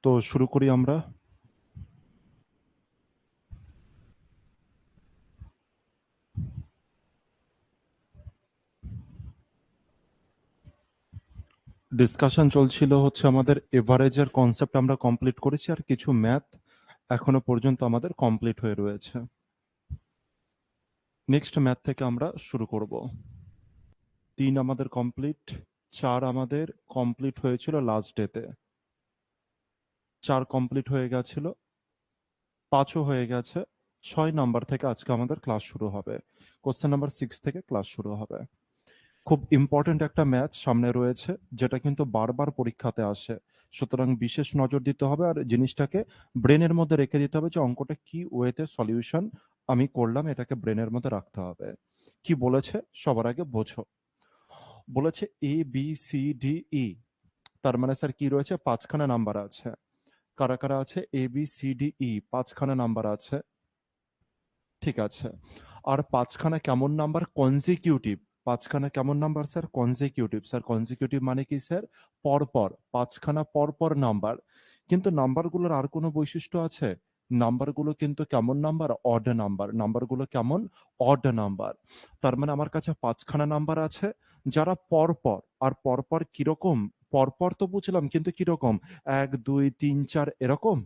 তো শুরু করি আমরা। ডিসকাশন চলছিল হচ্ছে আমাদের এভারেজের কনসেপ্ট আমরা কমপ্লিট করেছি, আর কিছু ম্যাথ এখনো পর্যন্ত আমাদের কমপ্লিট হয়ে রয়েছে। নেক্সট ম্যাথ থেকে আমরা শুরু করব। 3 আমাদের কমপ্লিট, 4 আমাদের কমপ্লিট হয়েছিল লাস্ট ডেতে, 4 কমপ্লিট হয়ে গেছিল, 5ও হয়ে গেছে। 6 নাম্বার থেকে আজকে আমাদের ক্লাস শুরু হবে। কোশ্চেন নাম্বার 6 থেকে ক্লাস শুরু হবে। খুব ইম্পর্টেন্ট একটা ম্যাথ সামনে রয়েছে, যেটা কিন্তু বারবার পরীক্ষাতে আসে, সুতরাং বিশেষ নজর দিতে হবে আর জিনিসটাকে ব্রেনের মধ্যে রেখে দিতে হবে যে অঙ্কটা কি ওয়েতে সলিউশন আমি করলাম, এটাকে ব্রেনের মধ্যে রাখতে হবে। কি বলেছে সবার আগে বোঝো। বলেছে এ বি সি ডি ই, তার মানে স্যার কি রয়েছে, 5খানা নাম্বার আছে। কারা কারা আছে, A B C D E 5খানা নাম্বার আছে, ঠিক আছে। আর 5খানা কেমন নাম্বার, কনজিকিউটিভ। 5খানা কেমন number sir, consecutive. Sir consecutive মানে কি স্যার, পরপর 5খানা পরপর নাম্বার। কিন্তু নাম্বারগুলোর আর কোনো বৈশিষ্ট্য আছে, নাম্বারগুলো কিন্তু কেমন নাম্বার, অড নাম্বার। নাম্বারগুলো কেমন, অড নাম্বার। তার মানে আমার কাছে 5খানা নাম্বার আছে যারা পরপর। আর পরপর কিরকম, পরপর তো বুঝলাম, কিন্তু কিরকম, 1 2 3 4 এরকম।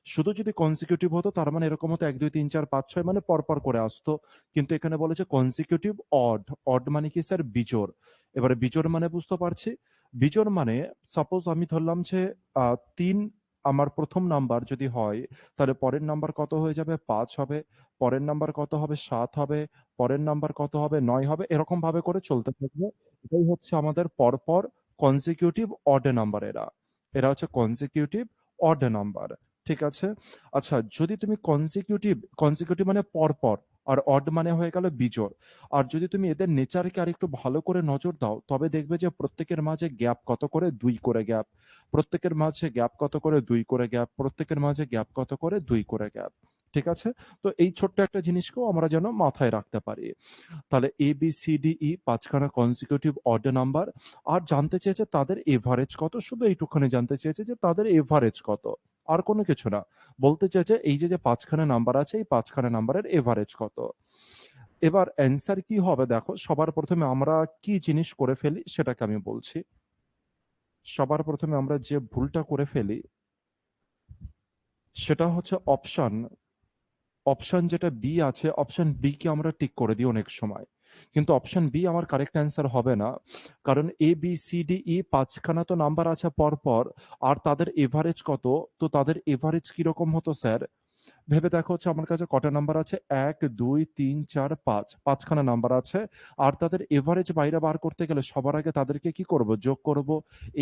শুধু যদি কনসিকিউটিভ হতো তার মানে এরকম হতো 1 2 3 4 5 6 মানে পরপর করে আসতো। কিন্তু এখানে বলেছে কনসিকিউটিভ অড। অড মানে কি স্যার, বিজোড়। এবারে বিজোড় মানে বুঝতে পারছি, বিজোড় মানে সাপোজ আমি ধরলাম যে 3 আমার প্রথম নাম্বার যদি হয়, তাহলে পরের নাম্বার কত হয়ে যাবে, 5 হবে। পরের নাম্বার কত হবে, 7 হবে। পরের নাম্বার কত হবে, 9 হবে। এরকম ভাবে করে চলতে থাকবে। এটাই হচ্ছে আমাদের পরপর কনসিকিউটিভ অড নাম্বার। এরা এরা হচ্ছে কনসিকিউটিভ অড নাম্বার, ঠিক আছে। আচ্ছা, যদি তুমি কনজিকিউটিভ, কনজিকিউটিভ মানে পরপর, আর অড মানে হয়ে গেল বিজোড়। আর যদি তুমি এদের নেচারকে আরেকটু ভালো করে নজর দাও, তবে দেখবে যে প্রত্যেকের মাঝে গ্যাপ কত করে, 2 করে গ্যাপ। প্রত্যেকের মাঝে গ্যাপ কত করে, 2 করে গ্যাপ। প্রত্যেকের মাঝে গ্যাপ কত করে, 2 করে গ্যাপ, ঠিক আছে। তো এই ছোট্ট একটা জিনিসকেও আমরা যেন মাথায় রাখতে পারি। তাহলে A B C D E 5খানা কনজিকিউটিভ অড নাম্বার। আর জানতে চেয়েছে তাদের এভারেজ কত, শুধু এইটুখানি জানতে চেয়েছে যে তাদের এভারেজ কত, আর কোনো কিছু না। বলতে চেয়েছে এই যে যে 5খানা নাম্বার আছে, এই 5খানা নাম্বারের এভারেজ কত। এবার অ্যান্সার কি হবে দেখো, সবার প্রথমে আমরা কি জিনিস করে ফেলি সেটাকে আমি বলছি। সবার প্রথমে আমরা যে ভুলটা করে ফেলি সেটা হচ্ছে অপশন, অপশন যেটা বি আছে, অপশন বি কে আমরা টিক করে দিই অনেক সময়। কিন্তু অপশন বি আমার কারেক্ট অ্যান্সার হবে না, কারণ এ বি সি ডি ই 5খানা তো নাম্বার আছে পরপর, আর তাদের এভারেজ কত। তো তাদের এভারেজ কিরকম হতো স্যার, ভেবে দেখো হচ্ছে আমার কাছে কটা নাম্বার আছে, 1 2 3 4 5, 5খানা নাম্বার আছে। আর তাদের এভারেজ বাইরে বার করতে গেলে সবার আগে তাদেরকে কি করব, যোগ করব।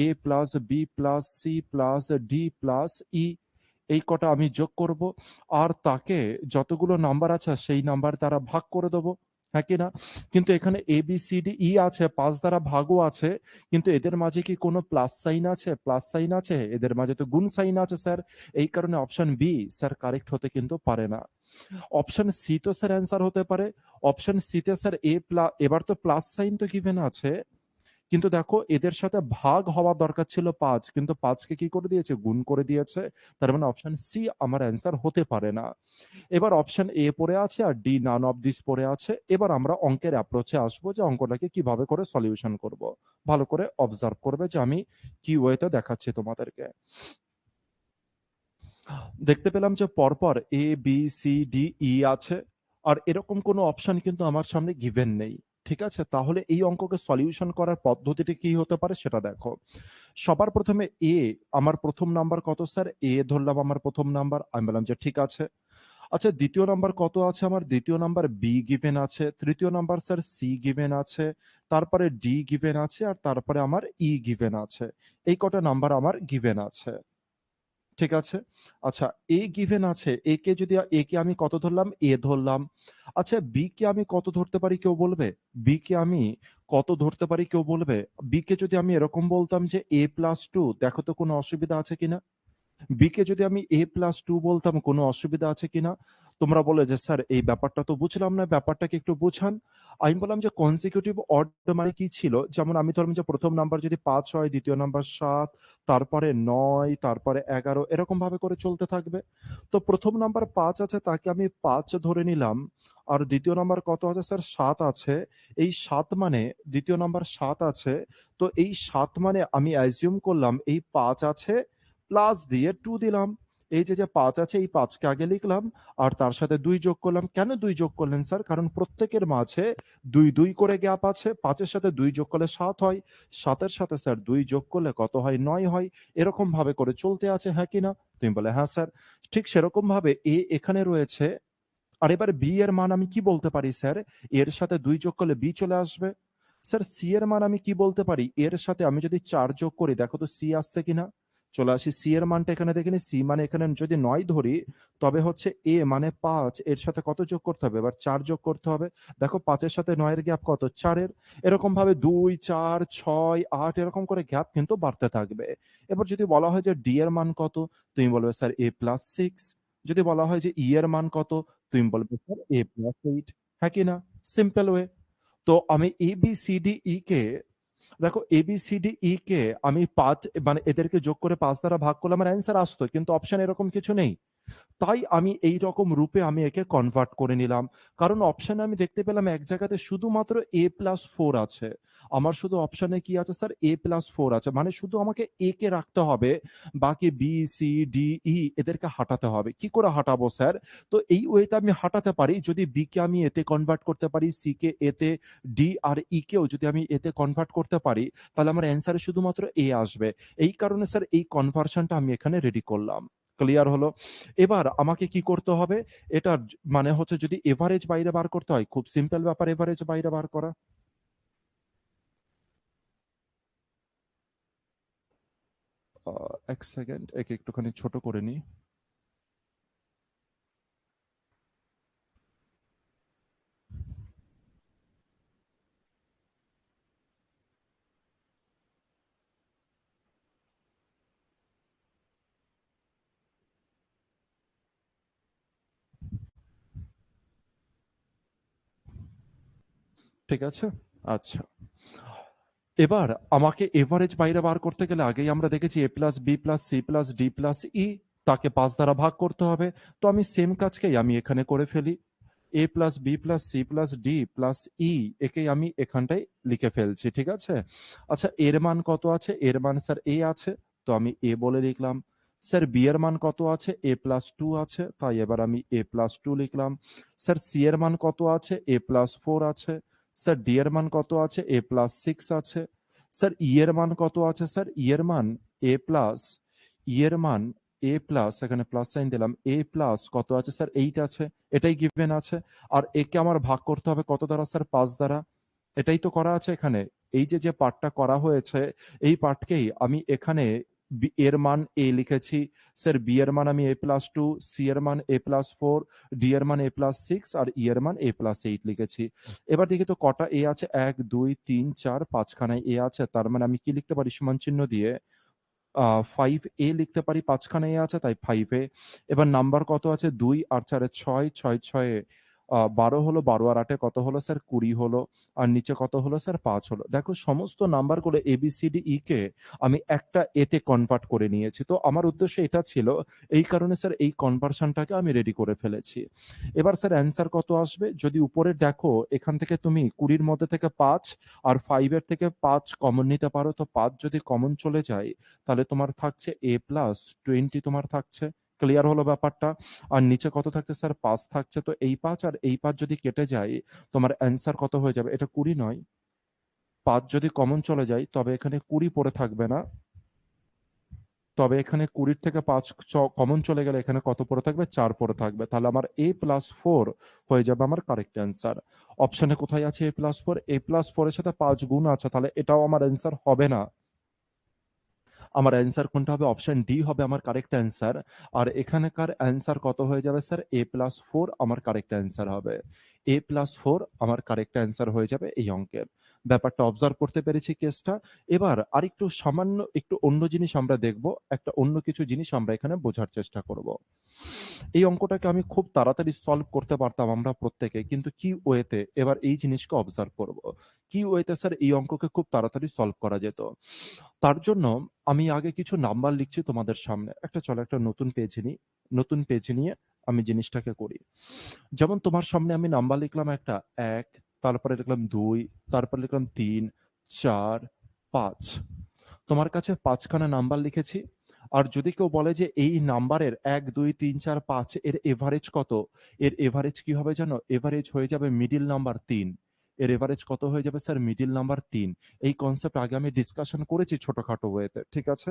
A plus B plus C plus D plus E, এই কটা আমি যোগ করব। আর তাকে যতগুলো নাম্বার আছে সেই নাম্বার দ্বারা ভাগ করে দেবো, হ্যাঁ কি না। কিন্তু এখানে এ বি সি ডি ই আছে, 5 দ্বারা ভাগও আছে, কিন্তু এদের মাঝে কি কোনো প্লাস সাইন আছে, প্লাস সাইন আছে, এদের মাঝে তো গুণ সাইন আছে স্যার। এই কারণে অপশন বি স্যার কারেক্ট হতে কিন্তু পারে না। অপশন সি তো স্যার অ্যান্সার হতে পারে। অপশন সি তে স্যার এ প্লাস, এবার তো প্লাস সাইন তো গিভেন আছে, কিন্তু দেখো এদের সাথে ভাগ হওয়া দরকার ছিল 5, কিন্তু 5কে কি করে দিয়েছে, গুণ করে দিয়েছে। তার মানে অপশন সি আমার অ্যান্সার হতে পারে না। এবার অপশন এ পড়ে আছে আর ডি নান অফ দিস পড়ে আছে। এবার আমরা অঙ্কের অ্যাপ্রোচে আসবো যে অঙ্কটাকে কিভাবে করে সলিউশন করব। ভালো করে অবজার্ভ করবে যে আমি কি ওয়েতে দেখাচ্ছি তোমাদেরকে। দেখতে পেলাম যে পরপর এ বি সি ডি ই আছে, আর এরকম কোনো অপশন কিন্তু আমার সামনে গিভেন নেই, ঠিক আছে। তাহলে এই অঙ্ককে সলিউশন করার পদ্ধতিটা কি হতে পারে সেটা দেখো। সবার প্রথমে এ, আমার প্রথম নাম্বার কত স্যার, এ ধরলাম আমার প্রথম নাম্বার, আমি বললাম যে ঠিক আছে। আচ্ছা, দ্বিতীয় নাম্বার কত আছে আমার, দ্বিতীয় নাম্বার বি গিভেন আছে। তৃতীয় নাম্বার স্যার সি গিভেন আছে। তারপরে ডি গিভেন আছে, আর তারপরে আমার ই গিভেন আছে। এই কটা নাম্বার আমার গিভেন আছে, ঠিক আছে। আচ্ছা, এ গিভেন আছে, এ কে যদি, এ কে আমি কত ধরলাম, এ ধরলাম। আচ্ছা, বি কে আমি কত ধরতে পারি কেউ বলবে, বি কে আমি কত ধরতে পারি কেউ বলবে। বি কে যদি আমি এরকম বলতাম যে এ প্লাস টু, দেখো তো কোনো অসুবিধা আছে কিনা। বি কে যদি আমি এ প্লাস টু বলতাম, কোনো অসুবিধা আছে কিনা। তোমরা বলে যে স্যার এই ব্যাপারটা তো বুঝলাম না, ব্যাপারটাকে একটু বুঝান। আমি বললাম যে কনজিকিউটিভ অড মানে কি ছিল, যেমন আমি ধরলাম যে প্রথম নাম্বার যদি 5 হয়, দ্বিতীয় নাম্বার 7, তারপরে 9, তারপরে 11, এরকম ভাবে করে চলতে থাকবে। তো প্রথম নাম্বার 5 আছে, তাকে আমি 5 ধরে নিলাম। আর দ্বিতীয় নাম্বার কত আছে স্যার? 7 আছে। এই 7 মানে দ্বিতীয় নাম্বার 7 আছে। তো এই 7 মানে আমি অ্যাজিউম করলাম এই 5 আছে, প্লাস দিয়ে 2 দিলাম। এই যে 5 আছে, এই 5 কে আগে লিখলাম আর তার সাথে 2 যোগ করলাম। কেন 2 যোগ করলেন স্যার? কারণ প্রত্যেকের মাঝে 2, 2 করে গ্যাপ আছে। 5 এর সাথে 2 যোগ করলে 7 হয়। 7 এর সাথে স্যার 2 যোগ করলে কত হয়? 9 হয়। এরকম ভাবে করে চলতে আছে, হ্যাঁ কি না? তুমি বলে, "হ্যাঁ স্যার।" ঠিক সেরকম ভাবে এ এখানে রয়েছে। আর এবার বি এর মান আমি কি বলতে পারি স্যার? এর সাথে 2 যোগ করলে বি চলে আসবে। স্যার সি এর মান আমি কি বলতে পারি? এর সাথে আমি যদি 4 যোগ করি, দেখো তো সি আসছে কিনা? চলে আসি। সি এর মানটা এখানে দেখে নিই। সি মানে এখানে যদি 9 ধরি, তবে হচ্ছে এ মানে 5, এর সাথে কত যোগ করতে হবে? এবার 4 যোগ করতে হবে। দেখো 5 এর সাথে 9 এর গ্যাপ কত? 4 এর। এরকম ভাবে 2, 4, 6, 8 এরকম করে গ্যাপ কিন্তু বাড়তে থাকবে। এবার যদি বলা হয় যে ডি এর মান কত? তুমি বলবে স্যার a + 6। যদি বলা হয় যে ই এর মান কত? তুমি বলবে স্যার a + 8, হ্যাঁ কি না? Simple way. তো আমি এ বি সি ডি ই কে, দেখো এ বি সি ডি ই কে আমি 5 মানে এদেরকে যোগ করে 5 দ্বারা ভাগ করলে আমার অ্যান্সার আসতো, কিন্তু অপশন এরকম কিছু নেই। তাই আমি এই রকম রূপে আমি একে কনভার্ট করে নিলাম। কারণ অপশনে আমি দেখতে পেলাম এক জায়গাতে শুধুমাত্র a+4 আছে। আমার শুধু অপশনে কি আছে স্যার? a+4 আছে। মানে শুধু আমাকে a কে রাখতে হবে। বাকি বি, সি, ডি, ই এদেরকে হাঁটাতে হবে। কি করে হাঁটাবো স্যার? তো এই ওয়েতে আমি হাঁটাতে পারি। যদি বি কে আমি এতে কনভার্ট করতে পারি, সি কে এতে, ডি আর ই কেও যদি আমি এতে কনভার্ট করতে পারি, তাহলে আমার অ্যান্সারে শুধুমাত্র a আসবে। এই কারণে স্যার এই কনভার্সনটা আমি এখানে রেডি করলাম। ক্লিয়ার হলো? এবার আমাকে কি করতে হবে? এটার মানে হচ্ছে যদি এভারেজ বাইরে বার করতে হয়, খুব সিম্পল ব্যাপার এভারেজ বাইরে বার করা। ১ সেকেন্ড, একে একটুখানি ছোট করে নিই। ঠিক আছে? আচ্ছা। এবার আমাকে এভারেজ বাইরে বার করতে গেলে আগেই আমরা দেখেছি a plus B plus C plus D plus E, তাকে 5 দ্বারা ভাগ করতে হবে। তো আমি সেম কাজকেই আমি এখানে করে ফেলি। a plus B plus C plus D plus E, একেই আমি এখানটায় লিখে ফেলছি। ঠিক আছে? আচ্ছা, এর মান কত আছে? এর মান স্যার এ আছে। তো আমি এ বলে লিখলাম। স্যার বি এর মান কত আছে? এ প্লাস 2 আছে। তাই এবার আমি এ প্লাস 2 লিখলাম। স্যার সি এর মান কত আছে? এ প্লাস 4 আছে। স্যার ডি এর মান কত আছে? এ প্লাস 6 আছে। স্যার ই এর মান কত আছে? স্যার ই এর মান এ প্লাস, ই এর মান এ প্লাস, এখানে প্লাস সাইন দিলাম, এ প্লাস কত আছে স্যার? 8 আছে। এটাই গিভেন আছে। আর একে আমার ভাগ করতে হবে কত দ্বারা স্যার? 5 দ্বারা। এটাই তো করা আছে এখানে। এই যে পার্টটা করা হয়েছে, এই পার্টকেই আমি এখানে এর মান এ লিখেছি। স্যার বি এর মান আমি এ প্লাস 2, সি এর মান এ প্লাস 4, ডি এর মান এ প্লাস 6 আর ই এর মান এ প্লাস 8 লিখেছি। এবার দেখি তো কটা এ আছে? 1, 2, 3, 4, 5 খানায় এ আছে। তার মানে আমি কি লিখতে পারি সমান চিহ্ন দিয়ে? 5A লিখতে পারি, ৫ খানা এ আছে তাই 5A। এবার নাম্বার কত আছে? ২ আর ৪ এ ৬, ৬, ৬ এ ১২ হলো, ১২ আর ৮ এ কত হলো স্যার? ২০ হলো। আর নিচে কত হলো স্যার? ৫ হলো। দেখো সমস্ত নাম্বারগুলো ABCDE কে আমি একটা এতে কনভার্ট করে নিয়েছি। তো আমার উদ্দেশ্য এটা ছিল, এই কারণে স্যার এই কনভার্সনটাকে আমি রেডি করে ফেলেছি। এবার স্যার অ্যান্সার কত আসবে? যদি উপরে দেখো এখান থেকে তুমি ২০ র মধ্যে থেকে ৫ আর ৫ এর থেকে ৫ কমন নিতে পারো। তো ৫ যদি কমন চলে যায়, তাহলে তোমার থাকছে a প্লাস 20 তোমার থাকছে। ক্লিয়ার হলো ব্যাপারটা? আর নিচে কত থাকছে স্যার? ৫ থাকছে। তো এই ৫ আর এই ৫ যদি কেটে যায়, তোমার অ্যান্সার কত হয়ে যাবে? এটা ২০ নয়। ৫ যদি কমন চলে যায়, তবে এখানে ২০ পড়ে থাকবে না। তবে এখানে ২০ থেকে ৫ কমন চলে গেলে এখানে কত পড়ে থাকবে? ৪ পড়ে থাকবে। তাহলে আমার a প্লাস 4 হয়ে যাবে আমার কারেক্ট অ্যান্সার। অপশনে কোথায় আছে a প্লাস 4? a প্লাস 4 এর সাথে ৫ গুণ আছে। তাহলে এটাও আমার অ্যান্সার হবে না। আমার অ্যান্সার কোনটা হবে? অপশন ডি হবে আমার কারেক্ট অ্যান্সার। আর এখানকার অ্যান্সার কত হয়ে যাবে স্যার? a+4 আমার কারেক্ট অ্যান্সার হবে। a+4 আমার কারেক্ট অ্যান্সার হয়ে যাবে এই অঙ্কের। ব্যাপারটা অবজার্ভ করতে পেরেছি কেসটা। এবার আরেকটু সামান্য একটু অন্য জিনিস আমরা দেখব, একটা অন্য কিছু জিনিস আমরা এখানে বোঝার চেষ্টা করব। এই অঙ্কটাকে আমি খুব তাড়াতাড়ি সলভ করতে পারতাম আমরা প্রত্যেকে, কিন্তু কি ওয়েতে এবার এই জিনিসকে অবজার্ভ করব। কি ওয়েতে স্যার এই অঙ্ককে খুব তাড়াতাড়ি সলভ করা যেত? তার জন্য আমি আগে কিছু নাম্বার লিখছি তোমাদের সামনে। চলো একটা নতুন পেজ নিই। নতুন পেজ নিয়ে আমি জিনিসটাকে করি। যেমন তোমার সামনে আমি নাম্বার লিখলাম একটা ১, তারপরে লিখলাম ২, তারপরে লিখলাম ৩, ৪, ৫। তোমার কাছে ৫ খানা নাম্বার লিখেছি। আর যদি কেউ বলে যে এই নাম্বারের ১, ২, ৩, ৪, ৫ এর এভারেজ কত? এর এভারেজ কি হবে জানো? এভারেজ হয়ে যাবে মিডল নাম্বার ৩। এর এভারেজ কত হয়ে যাবে স্যার? Middle number ৩। এই কনসেপ্ট আগে আমি ডিসকাশন করেছি ছোটখাটো ওয়েতে। ঠিক আছে?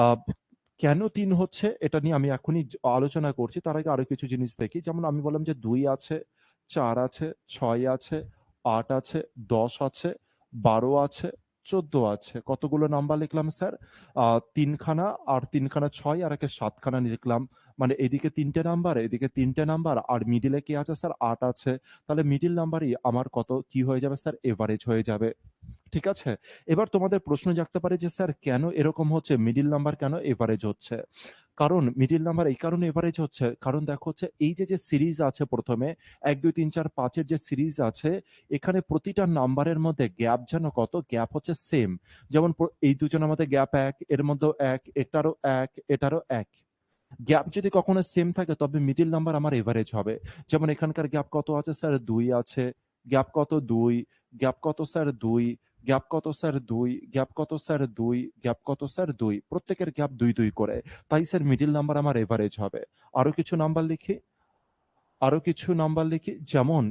আ কেন ৩ হচ্ছে এটা নিয়ে আমি এখনই আলোচনা করছি। তার আগে আরো কিছু জিনিস দেখি। যেমন আমি বললাম যে ২ আছে, ৪ আছে, ৬ আছে, ৮ আছে, ১০ আছে, ১২ আছে, ১৪ আছে। কতগুলো নাম্বার লিখলাম স্যার? ৩ খানা, আর ৩ খানা ৬ আর একে ৭ খানা লিখলাম। মানে এদিকে ৩ টে নাম্বার, এদিকে ৩ টে নাম্বার, আর মিডলে কি আছে স্যার? ৮ আছে। তাহলে মিডল নাম্বারই আমার কত কি হয়ে যাবে স্যার? এভারেজ হয়ে যাবে। ঠিক আছে? এবার তোমাদের প্রশ্ন জাগতে পারে যে স্যার কেন এরকম হচ্ছে? মিডল নাম্বার কেন এভারেজ হচ্ছে? কারণ মিডল নাম্বার এই কারণে এভারেজ হচ্ছে, কারণ দেখো হচ্ছে এই যে সিরিজ আছে প্রথমে ১, ২, ৩, ৪, ৫ এর যে সিরিজ আছে, এখানে প্রতিটা নাম্বারের মধ্যে গ্যাপ যেন কত? গ্যাপ হচ্ছে সেম। যেমন এই দুজনের মধ্যে গ্যাপ ১, এর মধ্যেও ১, এটারও ১, এটারও ১। গ্যাপ যদি কখনো সেম থাকে তবে মিডল নাম্বার আমার এভারেজ হবে। যেমন এখানকার গ্যাপ কত আছে স্যার? ২ আছে। গ্যাপ কত? ২। গ্যাপ কত স্যার? ২। গ্যাপ কত স্যার? ২। গ্যাপ কত স্যার? ২। গ্যাপ কত স্যার? ২। প্রত্যেকের গ্যাপ ২, ২ করে। তাই স্যার মিডল নাম্বার আমার এভারেজ হবে। আরো কিছু নাম্বার লিখি। যেমন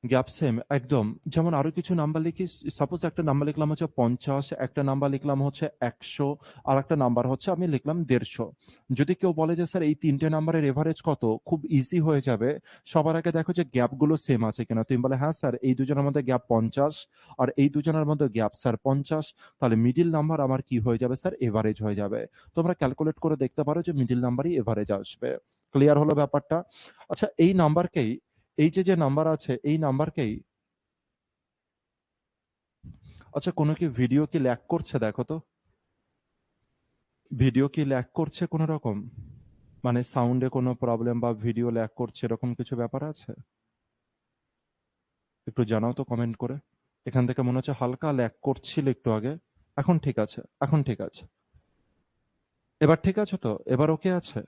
গ্যাপ সেম একদম। যেমন আরো কিছু নাম্বার লিখি। সাপোজ একটা নাম্বার লিখলাম হচ্ছে ৫০, একটা নাম্বার লিখলাম হচ্ছে ১০০, আর একটা নাম্বার হচ্ছে আমি লিখলাম ১৫০। যদি কেউ বলে যে স্যার এই ৩ টে নাম্বারের এভারেজ কত? খুব ইজি হয়ে যাবে। সবার আগে দেখো যে গ্যাপগুলো সেম আছে কিনা। তুমি বলে হ্যাঁ স্যার এই দুজনের মধ্যে গ্যাপ ৫০ আর এই দুজনের মধ্যে গ্যাপ স্যার ৫০। তাহলে মিডল নাম্বার আমার কি হয়ে যাবে স্যার? এভারেজ হয়ে যাবে। তোমরা ক্যালকুলেট করে দেখতে পারো যে মিডল নাম্বারই এভারেজ আসবে। ক্লিয়ার হলো ব্যাপারটা? আচ্ছা এই নাম্বারকেই, এই যে নাম্বার আছে এই নাম্বারকেই, আচ্ছা কোনো কি ভিডিও কি ল্যাগ করছে দেখো তো? ভিডিও কি ল্যাগ করছে কোনো রকম? মানে সাউন্ডে কোনো প্রবলেম বা ভিডিও ল্যাগ করছে এরকম কিছু ব্যাপার আছে? একটু জানাও তো কমেন্ট করে। এখান থেকে মনে হচ্ছে হালকা ল্যাগ করছিল একটু আগে। এখন ঠিক আছে, এখন ঠিক আছে। এবার ঠিক আছে তো? এবার ওকে আছে?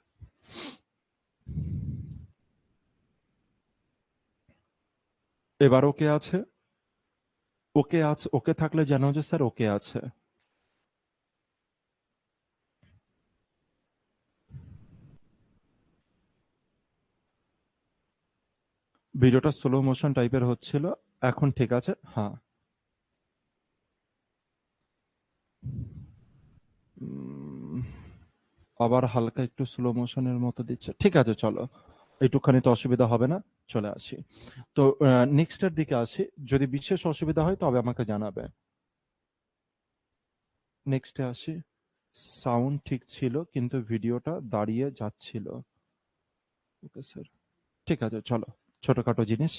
এবার ওকে আছে? ওকে আছে, ওকে থাকলে জানাও যে স্যার ওকে আছে। ভিডিওটা স্লো মোশন টাইপের হচ্ছিল। এখন ঠিক আছে? হ্যাঁ। উম, আবার হালকা একটু স্লো মোশনের মতো দিচ্ছে। ঠিক আছে চলো। একটুখানি তো অসুবিধা হবে না। চলে আসি। তো নেক্সট এর দিকে আসি। যদি বিশেষ অসুবিধা হয় তবে আমাকে জানাবে। নেক্সটে আসি। সাউন্ড ঠিক ছিল কিন্তু ভিডিওটা দাঁড়িয়ে যাচ্ছিল। Okay sir. ঠিক আছে চলো। ছোটখাটো জিনিস।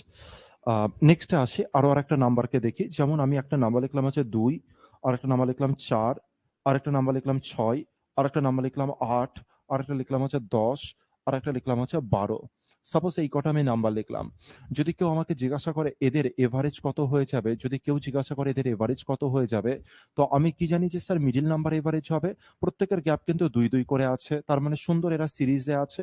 নেক্সটে আসি। আরো আরেকটা নাম্বারকে দেখি। যেমন আমি একটা নাম্বার লিখলাম হচ্ছে ২, আরেকটা নাম্বার লিখলাম ৪, আরেকটা নাম্বার লিখলাম ৬, আরেকটা নাম্বার লিখলাম ৮, আরেকটা লিখলাম হচ্ছে ১০, আরেকটা লিখলাম হচ্ছে ১২। সাপোজ এই কটা আমি নাম্বার লিখলাম। যদি কেউ আমাকে জিজ্ঞাসা করে এদের এভারেজ কত হয়ে যাবে, যদি কেউ জিজ্ঞাসা করে এদের এভারেজ কত হয়ে যাবে, তো আমি কি জানি যে স্যার মিডল নাম্বার এভারেজ হবে। প্রত্যেকের গ্যাপ কিন্তু ২, ২ করে আছে। তার মানে সুন্দর এরা সিরিজে আছে।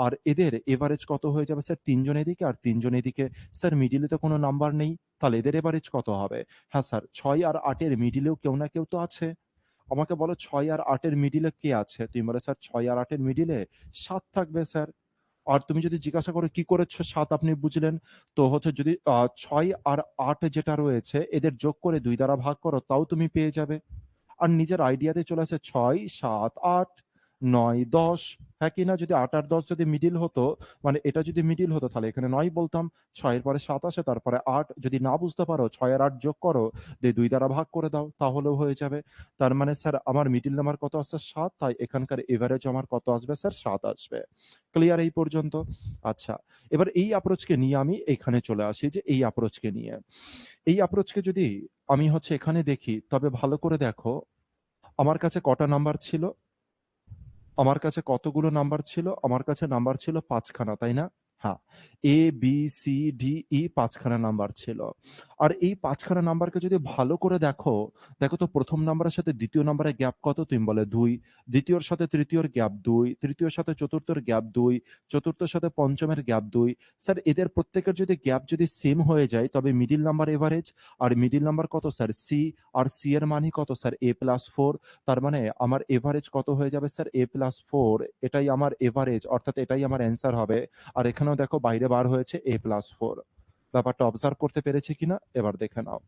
আর এদের এভারেজ কত হয়ে যাবে স্যার? ৩ জন এদিকে আর ৩ জন এদিকে। স্যার মিডলে তো কোনো নাম্বার নেই। তাহলে এদের এভারেজ কত হবে? হ্যাঁ স্যার ৬ আর ৮ এর মিডলেও কেউ না কেউ তো আছে। আমাকে বলো ৬ আর ৮ এর মিডলে কে আছে? তুমি বলে স্যার ৬ আর ৮ এর মিডলে ৭ থাকবে স্যার। আর তুমি যদি জিজ্ঞাসা করো কি করে ৭ আপনি বুঝলেন? তো হচ্ছে যদি ৬ আর ৮ যেটা রয়েছে এদের যোগ করে ২ দ্বারা ভাগ করো তাও তুমি পেয়ে যাবে। আর নিজের আইডিয়াতে চলে আসে ৬, ৭, ৮। 9, 10, হ্যাঁ কি না? যদি 8 আর 10 যদি মিডল হতো, মানে এটা যদি মিডল হতো তাহলে এখানে 9 বলতাম। 6 এর পরে 7 আসে, তারপরে 8। যদি না বুঝতে পারো 6 আর 8 যোগ করো, দিয়ে 2 দ্বারা ভাগ করে দাও, তাহলেও হয়ে যাবে। তার মানে স্যার আমার মিডল নাম্বার কত আসছে? 7, তাই এখানকার এভারেজ আমার কত আসবে স্যার? 7 আসবে। ক্লিয়ার এই পর্যন্ত? আচ্ছা, এবার এই অ্যাপ্রোচকে নিয়ে আমি এখানে চলে আসি, যে এই অ্যাপ্রোচকে নিয়ে। এই অ্যাপ্রোচকে যদি আমি হচ্ছে এখানে দেখি, তবে ভালো করে দেখো, আমার কাছে কটা নাম্বার ছিল? আমার কাছে কতগুলো নাম্বার ছিল? আমার কাছে নাম্বার ছিল 5 খানা, তাই না? হ্যাঁ। এ, বি, সি, ডি, ই 5 খানা নাম্বার ছিল। আর এই 5 খানা নাম্বারকে যদি ভালো করে দেখো, দেখো তো প্রথম নাম্বারের সাথে দ্বিতীয় নাম্বারের গ্যাপ কত? তুমি বলে 2। দ্বিতীয়র সাথে তৃতীয়র গ্যাপ 2, তৃতীয়র সাথে চতুর্থের গ্যাপ 2, চতুর্থের সাথে পঞ্চমের গ্যাপ 2। স্যার এদের প্রত্যেকের যদি গ্যাপ যদি সেম হয়ে যায়, তবে মিডল নাম্বার এভারেজ। আর মিডল নাম্বার কত স্যার? সি। আর সি এর মানই কত স্যার? a+4। তার মানে আমার এভারেজ কত হয়ে যাবে স্যার? a+4। এটাই আমার এভারেজ, অর্থাৎ এটাই আমার অ্যান্সার হবে। আর এখানেও দেখো বাইরে বার হয়েছে a+4। ব্যাপারটা অবজার্ভ করতে পেরেছি কিনা এবার দেখে নাও।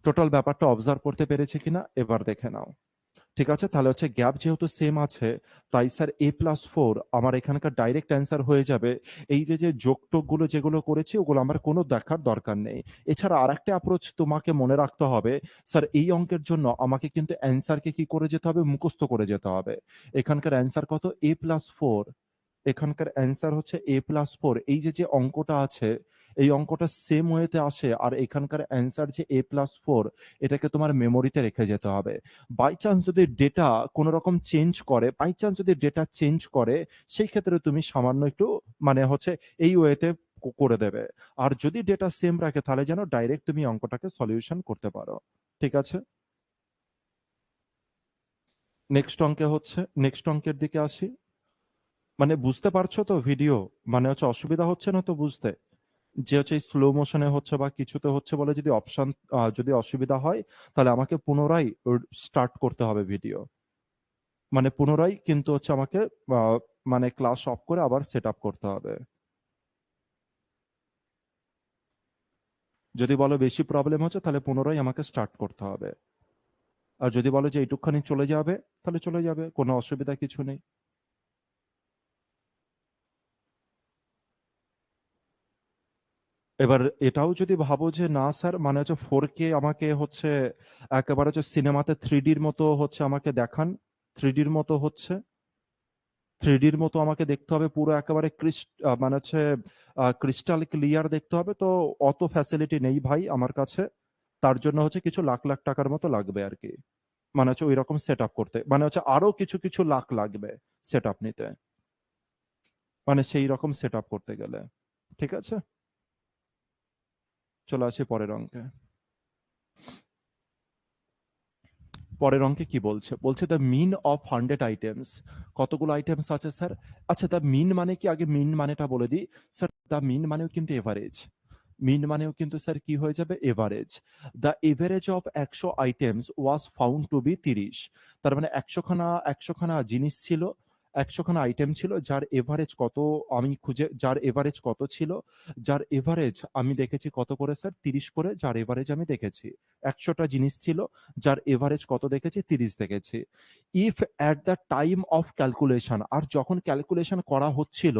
টোটাল ব্যাপারটা অবজার্ভ করতে পেরেছি কিনা এবার দেখে নাও। ঠিক আছে, তাহলে হচ্ছে গ্যাপ যেহেতু সেম আছে, তাই স্যার a+4 আমার এখানকার ডাইরেক্ট অ্যান্সার হয়ে যাবে। এই যে যে যোগটোকগুলো যেগুলো করেছি, ওগুলো আমার কোনো দেখার দরকার নেই। এছাড়া আরেকটা অ্যাপ্রোচ তোমাকে মনে রাখতে হবে, স্যার এই অঙ্কের জন্য আমাকে কিন্তু অ্যান্সারকে কি করে যেতে হবে? মুখস্থ করে যেতে হবে। এখানকার অ্যান্সার কত? a+4। এখানকার অ্যান্সার হচ্ছে a+4। এই যে যে অঙ্কটা আছে, এই অঙ্কটা সেম ওয়েতে আসে, আর এখানকার অ্যান্সার যে a+4, এটাকে তোমার মেমোরিতে রেখে যেতে হবে। বাই চান্স যদি ডেটা কোনো রকম চেঞ্জ করে, বাই চান্স যদি ডেটা চেঞ্জ করে, সেই ক্ষেত্রে তুমি সামান্য একটু মানে হচ্ছে এই ওয়েতে করে দেবে। আর যদি ডেটা সেম রাখে, তাহলে যেন ডাইরেক্ট তুমি অঙ্কটাকে সলিউশন করতে পারো। ঠিক আছে? নেক্সট অঙ্কের দিকে আসি। মানে বুঝতে পারছো তো ভিডিও? মানে হচ্ছে অসুবিধা হচ্ছে না তো বুঝতে? যে হচ্ছে স্লো মোশনে হচ্ছে বা কিছুতে হচ্ছে বলে যদি অপশন, যদি অসুবিধা হয়, তাহলে আমাকে পুনরায় স্টার্ট করতে হবে ভিডিও। মানে পুনরায় কিন্তু হচ্ছে আমাকে মানে ক্লাস অফ করে আবার সেট আপ করতে হবে। যদি বলো বেশি প্রবলেম হচ্ছে, তাহলে পুনরায় আমাকে স্টার্ট করতে হবে। আর যদি বলো যে এইটুকখানি চলে যাবে, তাহলে চলে যাবে, কোনো অসুবিধা কিছু নেই। এবার এটাও যদি ভাবো যে না স্যার, মানে হচ্ছে 4K আমাকে হচ্ছে একেবারে হচ্ছে সিনেমাতে 3Dর মতো হচ্ছে আমাকে দেখান, 3Dর মতো হচ্ছে, 3Dর মতো আমাকে দেখতে হবে, পুরো একেবারে মানে হচ্ছে ক্রিস্টাল ক্লিয়ার দেখতে হবে, তো অত ফ্যাসিলিটি নেই ভাই আমার কাছে। তার জন্য হচ্ছে কিছু লাখ লাখ টাকার মতো লাগবে আর কি। মানে হচ্ছে ওই রকম সেট আপ করতে, মানে হচ্ছে আরো কিছু কিছু লাখ লাগবে সেট আপ নিতে, মানে সেই রকম সেট আপ করতে গেলে। ঠিক আছে, চলে আসি পরের অঙ্কে। পরের অঙ্কে কি বলছে? বলছে দ্য মিন অফ 100 আইটেমস। কতগুলো আইটেমস আছে স্যার? আচ্ছা, দ্য মিন মানে কি? আগে মিন মানেটা বলে দিই স্যার। দ্য মিন মানেও কিন্তু এভারেজ। মিন মানেও কিন্তু স্যার কি হয়ে যাবে? Average. The average of 100 items was found to be 30। তার মানে 100 খানা জিনিস ছিল, 100 খানা আইটেম ছিল, যার এভারেজ কত? আমি খুঁজে, যার এভারেজ কত ছিল? যার এভারেজ আমি দেখেছি কত করে স্যার? 30 করে যার এভারেজ আমি দেখেছি। 100টা জিনিস ছিল, যার এভারেজ কত দেখেছি? 30 দেখেছি। If at the time of calculation, আর যখন ক্যালকুলেশন করা হচ্ছিল,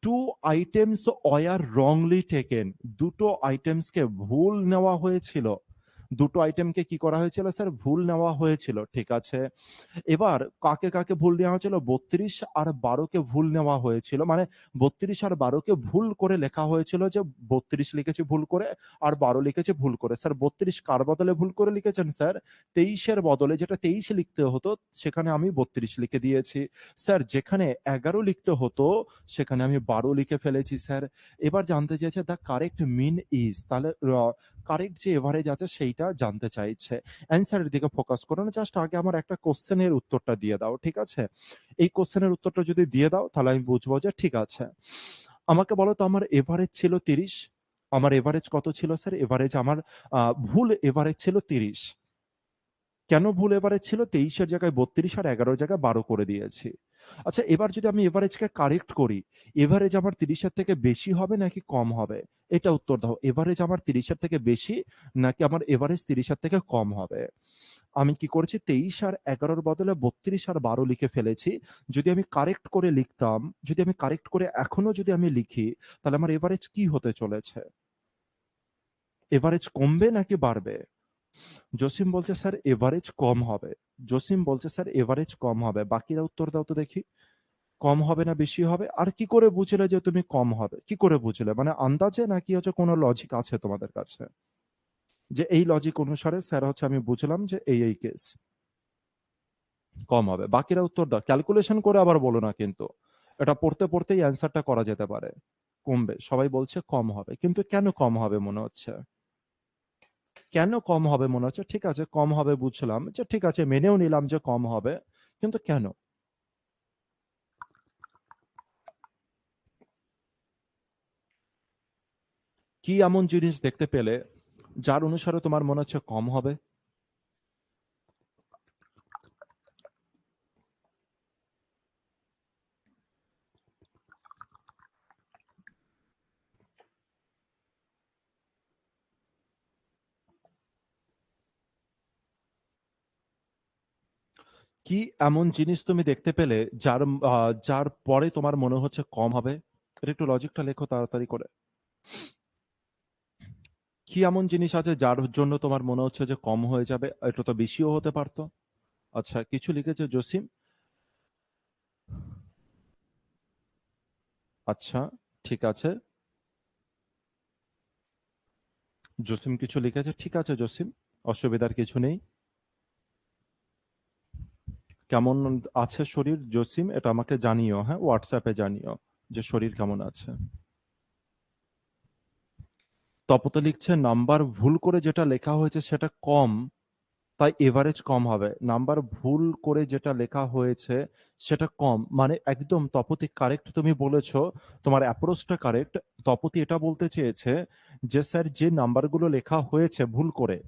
two items were wrongly taken, দুটো আইটেমসকে ভুল নেওয়া হয়েছিল। দুটো আইটেমকে কি করা হয়েছিল স্যার? ভুল নেওয়া হয়েছিল। ঠিক আছে, এবার কাকে কাকে ভুল নেওয়া হয়েছিল? 32 আর 12কে ভুল নেওয়া হয়েছিল। মানে 32 আর 12কে ভুল করে লেখা হয়েছিল, যে 32 লিখেছি ভুল করে আর 12 লিখেছি ভুল করে। স্যার 32 কার বদলে ভুল করে লিখেছেন স্যার? 23-এর বদলে যেটা 23 লিখতে হতো, সেখানে আমি 32 লিখে দিয়েছি। স্যার যেখানে 11 লিখতে হতো, সেখানে আমি 12 লিখে ফেলেছি স্যার। এবার জানতে চেয়েছে দ্য কারেক্ট মিন ইজ, তাহলে কারেক্ট যে এভারেজ আছে সেইটা জানতে চাইছে। অ্যান্সারের দিকে ফোকাস করো না, জাস্ট আগে আমার একটা কোশ্চেনের উত্তরটা দিয়ে দাও। ঠিক আছে, এই কোশ্চেনের উত্তরটা যদি দিয়ে দাও, তাহলে আমি বুঝবো যে ঠিক আছে। আমাকে বলো তো, আমার এভারেজ ছিল 30। আমার এভারেজ কত ছিল স্যার? এভারেজ আমার ভুল এভারেজ ছিল 30। কেন ভুল এভারেজ ছিল? 23-এর জায়গায় 32 আর 11-এর জায়গায় 12 করে দিয়েছি। আচ্ছা, এবার যদি আমি এভারেজকে কারেক্ট করি, এভারেজ আমার 30-এর থেকে বেশি হবে নাকি কম হবে? এটা উত্তর দাও। এভারেজ আমার 30-এর থেকে বেশি, নাকি আমার এভারেজ 30-এর থেকে কম হবে? আমি কি করেছি 23 আর 11 বদলে 32 আর 12 লিখে ফেলেছি। যদি আমি কারেক্ট করে লিখতাম, যদি আমি কারেক্ট করে এখনো যদি আমি লিখি, তাহলে আমার এভারেজ কি হতে চলেছে? এভারেজ কমবে নাকি বাড়বে? জসিম বলছে স্যার এভারেজ কম হবে। জসিম বলছে স্যার এভারেজ কম হবে। বাকিরা উত্তর দাও তো দেখি। কম হবে না বেশি হবে? আর কি করে বুঝলে যে তুমি কম হবে? কি করে বুঝলে? মানে আন্দাজে নাকি হচ্ছে কোনো লজিক আছে তোমাদের কাছে? যে এই লজিক অনুসারে স্যার হচ্ছে আমি বুঝলাম যে এই কেস কম হবে। বাকিরা উত্তর দাও। ক্যালকুলেশন করে আবার বলো না কিন্তু। এটা পড়তে পড়তেই অ্যান্সারটা করা যেতে পারে। কমবে। সবাই বলছে কম হবে। কিন্তু কেন কম হবে মনে হচ্ছে? কেন কম হবে মনে হচ্ছে? ঠিক আছে কম হবে বুঝলাম। যে ঠিক আছে মেনেও নিলাম যে কম হবে। কিন্তু কেন? কি এমন জিনিস দেখতে পেলে যার অনুসারে তোমার মনে হচ্ছে কম হবে? কি এমন জিনিস তুমি দেখতে পেলে যার পরে তোমার মনে হচ্ছে কম হবে? এটা একটু লজিকটা লেখো তাড়াতাড়ি করে। কি এমন জিনিস আছে যার জন্য তোমার মনে হচ্ছে যে কম হয়ে যাবে? এটা তো বেশিও হতে পারতো। আচ্ছা কিছু লিখেছে জসিম। আচ্ছা ঠিক আছে। জসিম কিছু লিখেছে। ঠিক আছে জসিম, অসুবিধার কিছু নেই। কেমন আছে শরীর জসিম এটা আমাকে জানিও, হ্যাঁ হোয়াটসঅ্যাপে জানিও যে শরীর কেমন আছে। তপত লিখছে নাম্বার ভুল করে যেটা লেখা হয়েছে সেটা কম, তাই এভারেজ কম হবে। নাম্বার ভুল করে যেটা লেখা হয়েছে সেটা কম মানে একদম তপতি কারেক্ট তুমি বলেছো। তোমার অ্যাপ্রোচটা কারেক্ট। তপতি এটা বলতে চেয়েছে যে স্যার যে নাম্বারগুলো লেখা হয়েছে ভুল করে,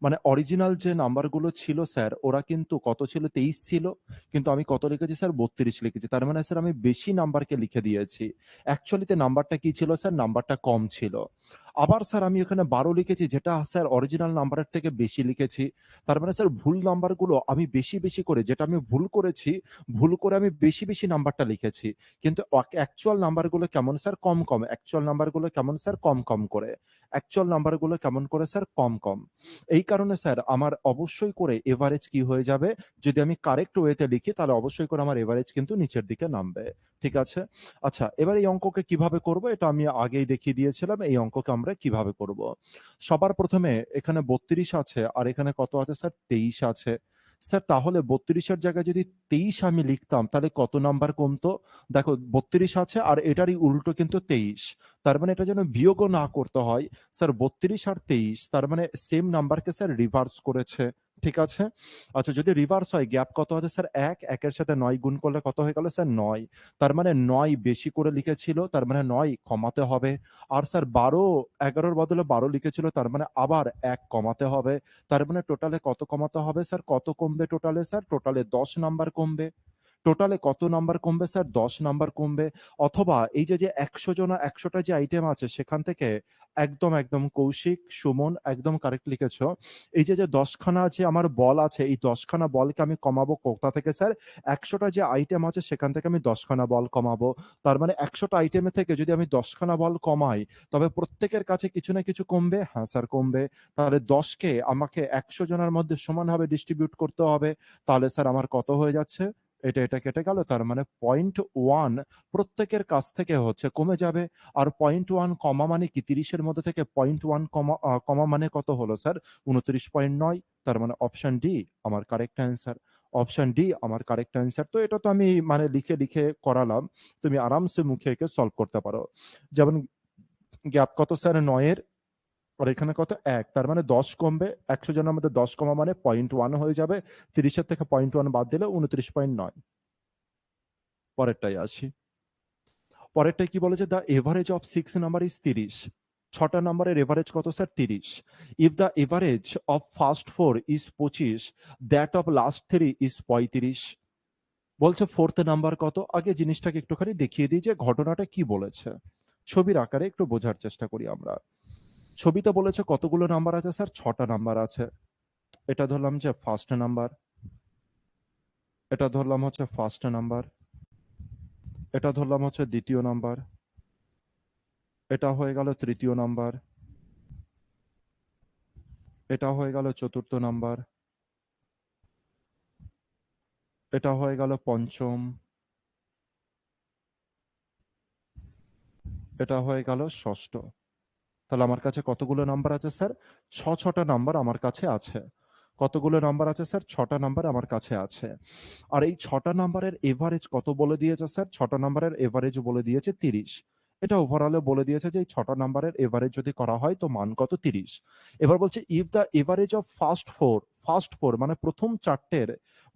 মানে অরিজিনাল যে নাম্বারগুলো ছিল স্যার ওরা কিন্তু কত ছিল 23 ছিল, কিন্তু আমি কত লিখেছি স্যার 32 লিখেছি। তার মানে স্যার আমি বেশি নাম্বারকে লিখে দিয়েছি। অ্যাকচুয়ালিতে নাম্বারটা কি ছিল স্যার? নাম্বারটা কম ছিল। আবার স্যার আমি ওখানে 12 লিখেছি যেটা স্যার অরিজিনাল নাম্বারের থেকে বেশি লিখেছি। তার মানে স্যার ভুল নাম্বারগুলো আমি বেশি বেশি করে, যেটা আমি ভুল করেছি ভুল করে আমি বেশি বেশি নাম্বারটা লিখেছি। কিন্তু অ্যাকচুয়াল নাম্বারগুলো কেমন স্যার? কম কম। অ্যাকচুয়াল নাম্বারগুলো কেমন স্যার? কম কম করে। অ্যাকচুয়াল নাম্বারগুলো কেমন করে স্যার? কম কম। এই কারণে স্যার আমার অবশ্যই করে এভারেজ কি হয়ে যাবে, যদি আমি কারেক্ট ওয়েতে লিখি তাহলে অবশ্যই করে আমার এভারেজ কিন্তু নিচের দিকে নামবে। ঠিক আছে? আচ্ছা এবার এই অঙ্ককে কিভাবে করব এটা আমি আগেই দেখিয়ে দিয়েছিলাম। এই অঙ্ককে আমরা কিভাবে করব? সবার প্রথমে এখানে 32 আছে আর এখানে কত আছে স্যার? 23 আছে। স্যার তাহলে 32 এর জায়গায় যদি 23 আমি লিখতাম তাহলে কত নাম্বার কমতো? দেখো 32 আছে আর এটারই উল্টো কিন্তু 23। তার মানে এটা যেন বিয়োগও না করতে হয়। স্যার 32 আর 23 তার মানে সেম নাম্বারকে স্যার রিভার্স করেছে। ঠিক আছে? আচ্ছা যদি রিভার্স হয় গ্যাপ কত আছে স্যার? 1 এর সাথে 9 গুণ করলে কত হয়ে গেল স্যার? 9। তার মানে 9 বেশি করে লিখেছিল, তার মানে 9 কমাতে হবে। আর স্যার 12 11 এর বদলে 12 লিখেছিল, তার মানে আবার 1 কমাতে হবে। তার মানে টোটালে কত কমাতে হবে স্যার? কত কমবে টোটালে স্যার? টোটালে 10 নাম্বার কমবে। টোটালে কত নাম্বার কমবে স্যার? 10 নাম্বার কমবে। অথবা এই যে ১০০ জনা ১০০ টা যে আইটেম আছে সেখান থেকে একদম কৌশিক, সুমন একদম কারেক্ট লিখেছো। এই যে ১০ খানা যে আমার বল আছে এই ১০ খানা বলকে আমি কমাবো কোথা থেকে স্যার? ১০০ টা যে আইটেম আছে সেখান থেকে আমি ১০ খানা বল কমাবো। তার মানে ১০০ টা আইটেমের থেকে যদি আমি ১০ খানা বল কমাই তবে প্রত্যেকের কাছে কিছু না কিছু কমবে? হ্যাঁ স্যার কমবে। তাহলে ১০ কে আমাকে ১০০ জনের মধ্যে সমানভাবে ডিস্ট্রিবিউট করতে হবে। তাহলে স্যার আমার কত হয়ে যাচ্ছে? এটা কেটে গেল। তার মানে 0.1 প্রত্যেকের কাছ থেকে হচ্ছে কমে যাবে। আর 0.1 কমা মানে কি? ৩০ এর মধ্যে থেকে 0.1 কমা মানে কত হলো স্যার? 29.9। তার মানে অপশন ডি আমার কারেক্ট অ্যান্সার। অপশন ডি আমার কারেক্ট অ্যান্সার। তো এটা তো আমি মানে লিখে করালাম। তুমি আরামসে মুখে এঁকে সলভ করতে পারো। যেমন গ্যাপ কত স্যার? ৯ এর। আর এখানে কত? ১। তার মানে ১০ কমবে। ১০০ জনের মধ্যে ১০ কমা মানে 0.1 হয়ে যাবে। ৩০ এর থেকে 0.1 বাদ দিলে 29.৯। পরেরটায় আসি। পরেরটায় কি বলেছে? The average of 6 number is 30। ৬টা নাম্বারের এভারেজ কত sir? 30। If the average of first 4 is 25, that of last 3 is 35। বলছে ফোর্থ নাম্বার কত? আগে জিনিসটাকে একটুখানি দেখিয়ে দিই যে ঘটনাটা কি বলেছে। ছবির আকারে একটু বোঝার চেষ্টা করি আমরা। ছবিতে বলেছে কতগুলো নাম্বার আছে স্যার? ৬টা নাম্বার আছে। এটা ধরলাম যে ফার্স্ট নাম্বার, এটা ধরলাম হচ্ছে ফার্স্ট নাম্বার, এটা ধরলাম হচ্ছে দ্বিতীয় নাম্বার, এটা হয়ে গেল তৃতীয় নাম্বার, এটা হয়ে গেল চতুর্থ নাম্বার, এটা হয়ে গেল পঞ্চম, এটা হয়ে গেল ষষ্ঠ। তাহলে আমার কাছে কতগুলো নাম্বার আছে স্যার? ছটা নাম্বার আমার কাছে আছে। কতগুলো নাম্বার আছে স্যার? ছটা নাম্বার আমার কাছে আছে। আর এই ছটা নাম্বারের এভারেজ কত বলে দিয়েছে স্যার? ছটা নাম্বারের এভারেজ বলে দিয়েছে 30। এটা ওভারঅলে বলে দিয়েছে যে এই ছটা নাম্বারের এভারেজ যদি করা হয় তো মান কত? 30। এবার বলছে if the average of first four মানে প্রথম চারটের,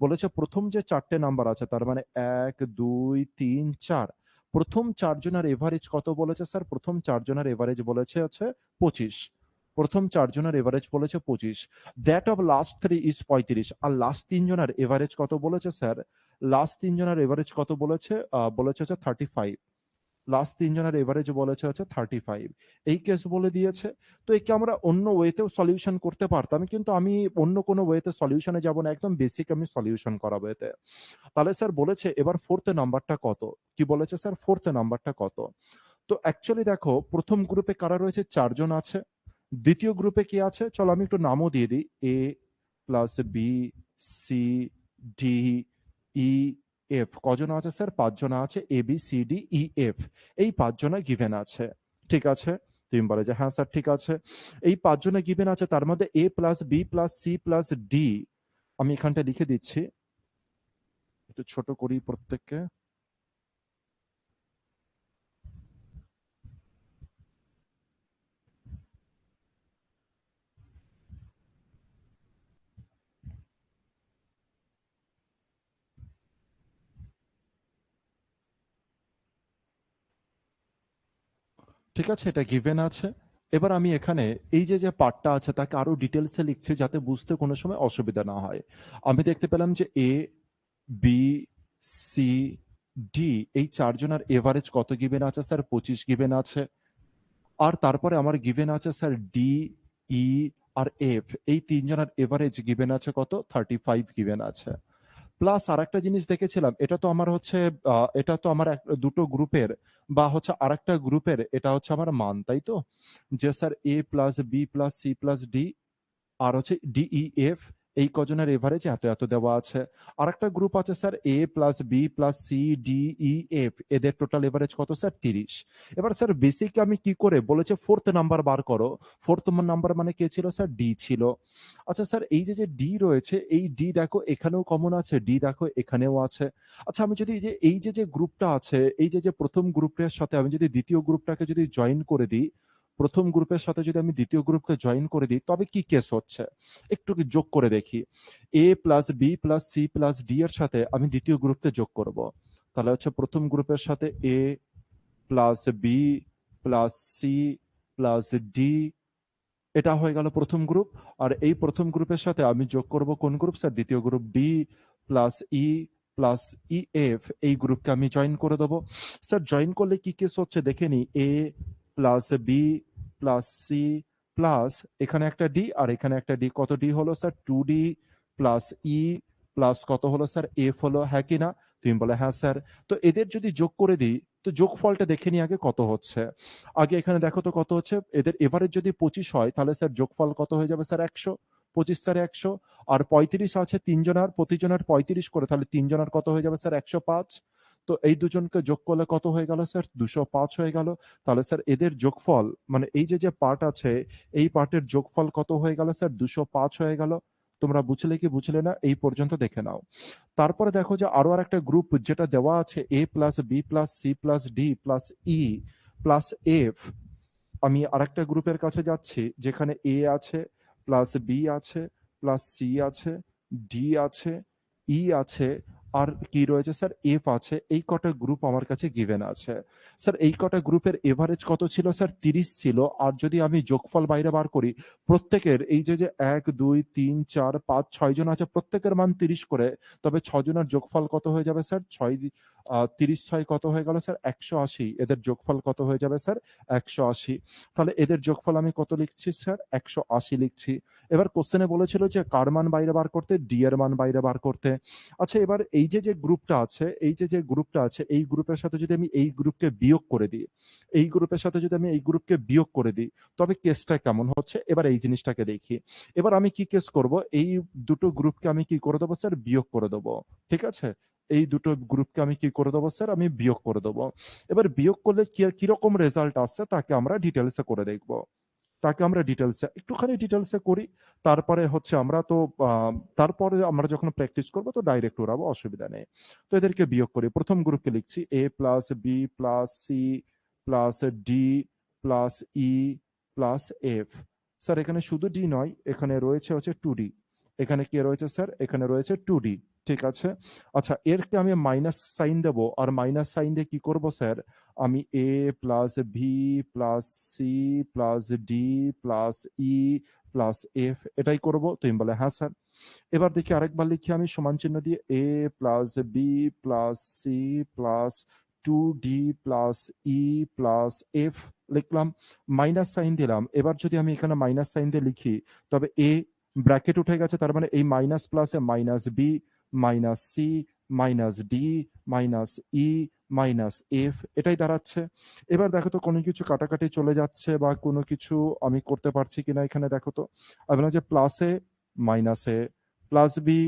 বলেছে প্রথম যে চারটে নাম্বার আছে তার মানে 1 2 3 4, প্রথম চারজনের এভারেজ কত বলেছে স্যার? প্রথম চারজনের এভারেজ বলেছে হচ্ছে 25। প্রথম চারজনের এভারেজ বলেছে 25। That of last three is 35। আর লাস্ট তিনজনের এভারেজ কত বলেছে স্যার? লাস্ট তিনজনের এভারেজ কত বলেছে? বলেছে হচ্ছে 35। লাস্ট তিনজনের এভারেজ বলেছে হচ্ছে 35। এই কেস বলে দিয়েছে। তো একে আমরা অন্য ওয়েতেও সলিউশন করতে পারতাম, কিন্তু আমি অন্য কোনো ওয়েতে সলিউশনে যাব না, একদম বেসিক আমি সলিউশন করাবো এতে। তাহলে স্যার বলেছে এবার ফোর্থ নাম্বারটা কত? কি বলেছে স্যার? ফোর্থ নাম্বারটা কত? তো অ্যাকচুয়ালি দেখো প্রথম গ্রুপে কারা রয়েছে? চারজন আছে। দ্বিতীয় গ্রুপে কি আছে? চলো আমি একটু নামও দিয়ে দিই। A plus B C D E F. কজন আছে স্যার? পাঁচজন আছে। A B C D E F, এই পাঁচজনে গিভেন আছে। ঠিক আছে? তুমি বলে যে হ্যাঁ স্যার ঠিক আছে। এই পাঁচজনে গিভেন আছে, তার মধ্যে A plus B plus C plus D আমি এখানটা লিখে দিচ্ছি, একটু ছোট করি প্রত্যেককে। ঠিক আছে, এটা গিভেন আছে। এবার আমি এখানে এই যে পার্টটা আছে তাকে আরো ডিটেলসে লিখছি যাতে বুঝতে কোনো সময় অসুবিধা না হয়। আমি দেখতে পেলাম যে এ বি সি ডি এই চারজনের এভারেজ কত গিভেন আছে স্যার? 25 গিভেন আছে। আর তারপরে আমার গিভেন আছে স্যার ডি ই আর এফ, এই তিনজনের এভারেজ গিভেন আছে কত? 35 গিভেন আছে। প্লাস আরেকটা জিনিস দেখেছিলাম, এটা তো আমার হচ্ছে এটা তো আমার দুটো গ্রুপের বা হচ্ছে আরেকটা গ্রুপের, এটা হচ্ছে আমার মান, তাই তো? যে sir A plus B plus C plus D আর হচ্ছে ডিইএফ, এই কজনের এভারেজ এত এত দেওয়া আছে। আরেকটা গ্রুপ আছে sir A plus B plus C D E F, এদের টোটাল এভারেজ কত স্যার? 30। এবার স্যার বেসিক আমি কি করে বলেছে ফোর্থ নাম্বার বার করো। ফোর্থ নাম্বার মানে কে ছিল স্যার? ডি ছিল। আচ্ছা স্যার এই যে ডি রয়েছে, এই ডি দেখো এখানেও কমন আছে, ডি দেখো এখানেও আছে। আচ্ছা আমি যদি এই যে গ্রুপটা আছে, এই যে প্রথম গ্রুপের সাথে আমি যদি দ্বিতীয় গ্রুপটাকে যদি জয়েন করে দিই, প্রথম গ্রুপের সাথে যদি আমি দ্বিতীয় গ্রুপকে জয়েন করে দিই তবে কি কেস হচ্ছে একটু কি যোগ করে দেখি। A plus B plus C plus D এর সাথে আমি দ্বিতীয় গ্রুপকে যোগ করব। তাহলে হচ্ছে প্রথম গ্রুপের সাথে A plus B plus C plus D, এটা হয়ে গেল প্রথম গ্রুপ। আর এই প্রথম গ্রুপের সাথে আমি যোগ করব কোন গ্রুপ স্যার? দ্বিতীয় group D plus E plus E F, এই গ্রুপকে আমি জয়েন করে দেবো। স্যার জয়েন করলে কি কেস হচ্ছে দেখে নি। A plus B plus C plus এখানে একটা ডি আর এখানে একটা ডি, কত ডি হলো sir? 2D plus E plus কত হলো স্যার? এফ হলো, হ্যাঁ কি না? তুমি বলে হ্যাঁ স্যার। তো এদের যদি যোগ করে দিই তো যোগফলটা দেখে নি আগে কত হচ্ছে। আগে এখানে দেখো তো কত হচ্ছে। এদের এভারেজ যদি 25 হয় তাহলে স্যার যোগফল কত হয়ে যাবে স্যার? 100। 25 স্যার 100। আর 35 আছে তিনজনের, প্রতিজনের 35 করে, তাহলে তিনজনের কত হয়ে যাবে স্যার? 105। তো এই দুজনকে যোগ করলে কত হয়ে গেল স্যার? 205 হয়ে গেল। তাহলে স্যার এদের যোগফল মানে এই যে পার্ট আছে, এই পার্টের যোগফল কত হয়ে গেল স্যার? 205 হয়ে গেল। তোমরা বুঝলে কি বুঝলে না এই পর্যন্ত দেখে নাও। তারপরে দেখো যে আরো আরেকটা গ্রুপ যেটা দেওয়া আছে A plus B plus C plus D plus E plus F. আমি আরেকটা গ্রুপের কাছে যাচ্ছি যেখানে এ আছে প্লাস বি আছে প্লাস সি আছে ডি আছে ই আছে আর কি রয়েছে স্যার? এফ আছে। এই কটা গ্রুপ আমার কাছে গিভেন আছে। স্যার এই কটা গ্রুপের এভারেজ কত ছিল স্যার? 30 ছিল। আর যদি আমি যোগফল বাইরে বার করি, প্রত্যেকের এই যে 1 2 3 4 5 6 জন আছে, প্রত্যেকের মান 30 করে, তবে 6 জনের যোগফল কত হয়ে যাবে স্যার? 6 30 6 কত হয়ে গেল স্যার? 180। এদের যোগফল কত হয়ে যাবে স্যার? 180। তাহলে এদের যোগফল আমি কত লিখছি স্যার? 180 লিখছি। এবার কোশ্চেনে বলেছিল যে কার মান বাইরে বার করতে? ডি এর মান বাইরে বার করতে। আচ্ছা, এবার এই যে গ্রুপটা আছে, এই গ্রুপের সাথে যদি আমি এই গ্রুপকে বিয়োগ করে দিই, এই গ্রুপের সাথে যদি আমি এই গ্রুপকে বিয়োগ করে দিই, তবে কেসটা কেমন হচ্ছে? এবার এই জিনিসটাকে দেখি। এবার আমি কি কেস করব? এই দুটো গ্রুপকে আমি কি করে দেবো স্যার? বিয়োগ করে দেবো। ঠিক আছে? এই দুটো গ্রুপকে আমি কি করে দেবো স্যার? আমি বিয়োগ করে দেবো। এবার বিয়োগ করলে কিরকম রেজাল্ট আসছে তাকে আমরা ডিটেলসে করে দেখবো। একটুখানি ডিটেলসে করি। তারপরে হচ্ছে আমরা তো তারপরে আমরা যখন প্র্যাকটিস করবো তো ডাইরেক্ট উড়াবো, অসুবিধা নেই। তো এদেরকে বিয়োগ করি। প্রথম গ্রুপকে লিখছি a plus B plus C plus D plus E plus F. Sir এখানে শুধু ডি নয়, এখানে রয়েছে হচ্ছে 2d। এখানে কি রয়েছে স্যার? এখানে রয়েছে 2d। ঠিক আছে। আচ্ছা, এরকে আমি মাইনাস সাইন দেবো, আর মাইনাস সাইন দিয়ে কি করব স্যার? আমি A plus B plus C plus D plus E plus F এটাই করব। তুমি বলে হ্যাঁ স্যার। এবার দেখি আরেকবার লিখি আমি সমান চিহ্ন দিয়ে A plus B plus C plus 2d plus E plus F লিখলাম, মাইনাস সাইন দিলাম। এবার যদি আমি এখানে মাইনাস সাইন দিয়ে লিখি, তবে এ ব্র্যাকেট উঠে গেছে, তার মানে এই মাইনাস প্লাসে minus B minus C minus D minus E minus F এটাই দাঁড়াচ্ছে। এবার দেখো তো কোনো কিছু কাটাকাটি চলে যাচ্ছে বা কোনো কিছু আমি করতে পারছি কিনা, এখানে দেখো তো। আমি বললাম যে প্লাসে মাইনাসে, plus B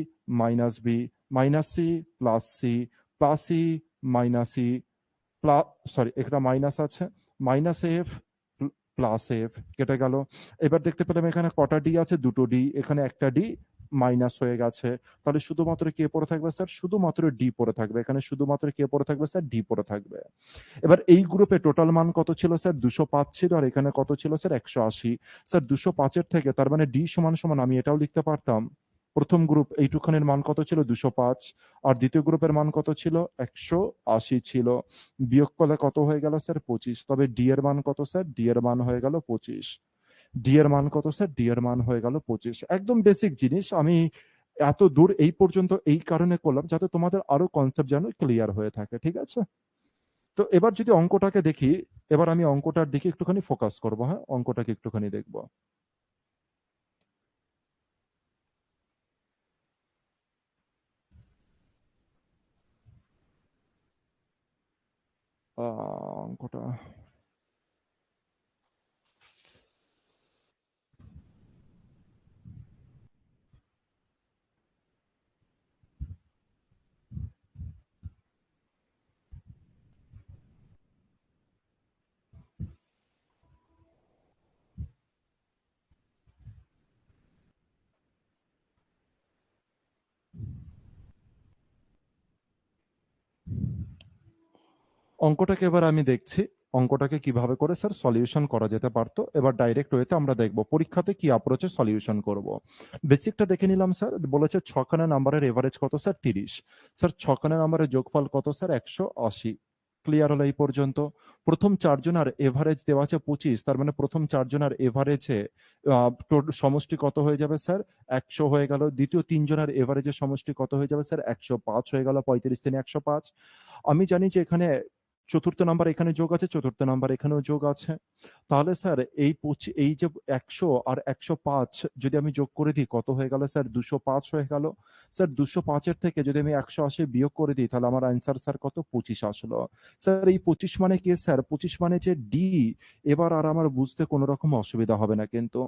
minus B minus C plus C plus E minus E plus, sorry একটা মাইনাস আছে, মাইনাস এফ প্লাস এফ কেটে গেল। এবার দেখতে পেলাম এখানে কটা ডি আছে? দুটো ডি। এখানে একটা ডি মাইনাস হয়ে গেছে। তাহলে শুধুমাত্র কে পড়ে থাকবে স্যার? শুধুমাত্র ডি পড়ে থাকবে। এখানে শুধুমাত্র কে পড়ে থাকবে স্যার? ডি পড়ে থাকবে। এবার এই গ্রুপে টোটাল মান কত ছিল স্যার? 205 ছিল, আর এখানে কত ছিল স্যার? 180। স্যার 205 এর থেকে তার মানে ডি সমান সমান আমি এটাও লিখতে পারতাম, প্রথম গ্রুপ এইটুখানের মান কত ছিল? 205। আর দ্বিতীয় গ্রুপের মান কত ছিল? 180 ছিল। বিয়োগ করলে কত হয়ে গেল স্যার? 25। তবে ডি এর মান কত স্যার? ডি এর মান হয়ে গেল 25। ডি এর মান কত স্যার? ডি এর মান হয়ে গেল 25। একদম বেসিক জিনিস। আমি এত দূর এই পর্যন্ত এই কারণে করলাম যাতে তোমাদের আরো কনসেপ্ট যেন ক্লিয়ার হয়ে থাকে। ঠিক আছে? তো এবার যদি অঙ্কটাকে দেখি, এবার আমি অঙ্কটার দিকে একটুখানি ফোকাস করবো। হ্যাঁ, অঙ্কটাকে একটুখানি দেখবো। অঙ্কটা অঙ্কটাকে এবার আমি দেখছি অঙ্কটাকে কিভাবে করে স্যার সলিউশন করা যেতে পারতো। এবার ডাইরেক্ট ওয়েতে আমরা দেখব পরীক্ষাতে কি অ্যাপ্রোচে সলিউশন করব। বেসিকটা দেখে নিলাম স্যার। বলেছে ছখানা নাম্বারের এভারেজ কত স্যার? 30। স্যার ছখানা নাম্বারের যোগফল কত স্যার? 180। ক্লিয়ার হলো এই পর্যন্ত? প্রথম চারজনের এভারেজ দেওয়া আছে 25, তার মানে প্রথম চারজনের এভারেজে সমষ্টি কত হয়ে যাবে স্যার? 100 হয়ে গেল। দ্বিতীয় তিনজনের এভারেজের সমষ্টি কত হয়ে যাবে স্যার? 105 হয়ে গেল। 35 3 105। আমি জানি যে এখানে চতুর্থ নাম্বার এখানে যোগ আছে, চতুর্থ নাম্বার এখানেও যোগ আছে। তাহলে স্যার এই যে 100 আর 105 যদি আমি যোগ করে দিই কত হয়ে গেল স্যার? 205 হয়ে গেল। স্যার 205 এর থেকে যদি আমি 180 বিয়োগ করে দিই তাহলে আমার অ্যান্সার স্যার কত? 25 আসলো। স্যার এই 25 মানে কি স্যার? 25 মানে যে ডি। এবার আর আমার বুঝতে কোনো রকম অসুবিধা হবে না কিন্তু।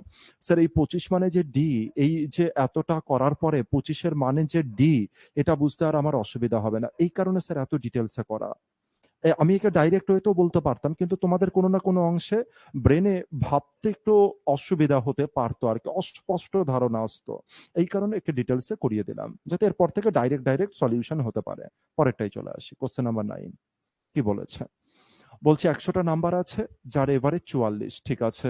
স্যার এই 25 মানে যে ডি, এই যে এতটা করার পরে 25 এর মানে যে ডি, এটা বুঝতে আর আমার অসুবিধা হবে না। এই কারণে স্যার এত ডিটেলসে করা। আমি একে ডাইরেক্ট ওয়েতেও বলতে পারতাম, কিন্তু তোমাদের কোনো না কোনো অংশে ব্রেনে ভাবতে একটু অসুবিধা হতে পারতো আর কি, অস্পষ্ট ধারণা আসতো। এই কারণে একটু ডিটেলসে করিয়ে দিলাম যাতে এরপর থেকে ডাইরেক্ট সলিউশন হতে পারে। পরেরটাই চলে আসি, কোশ্চেন নাম্বার 9 কি বলেছে? বলছে 100টা নাম্বার আছে যার এভারেজ 44। ঠিক আছে।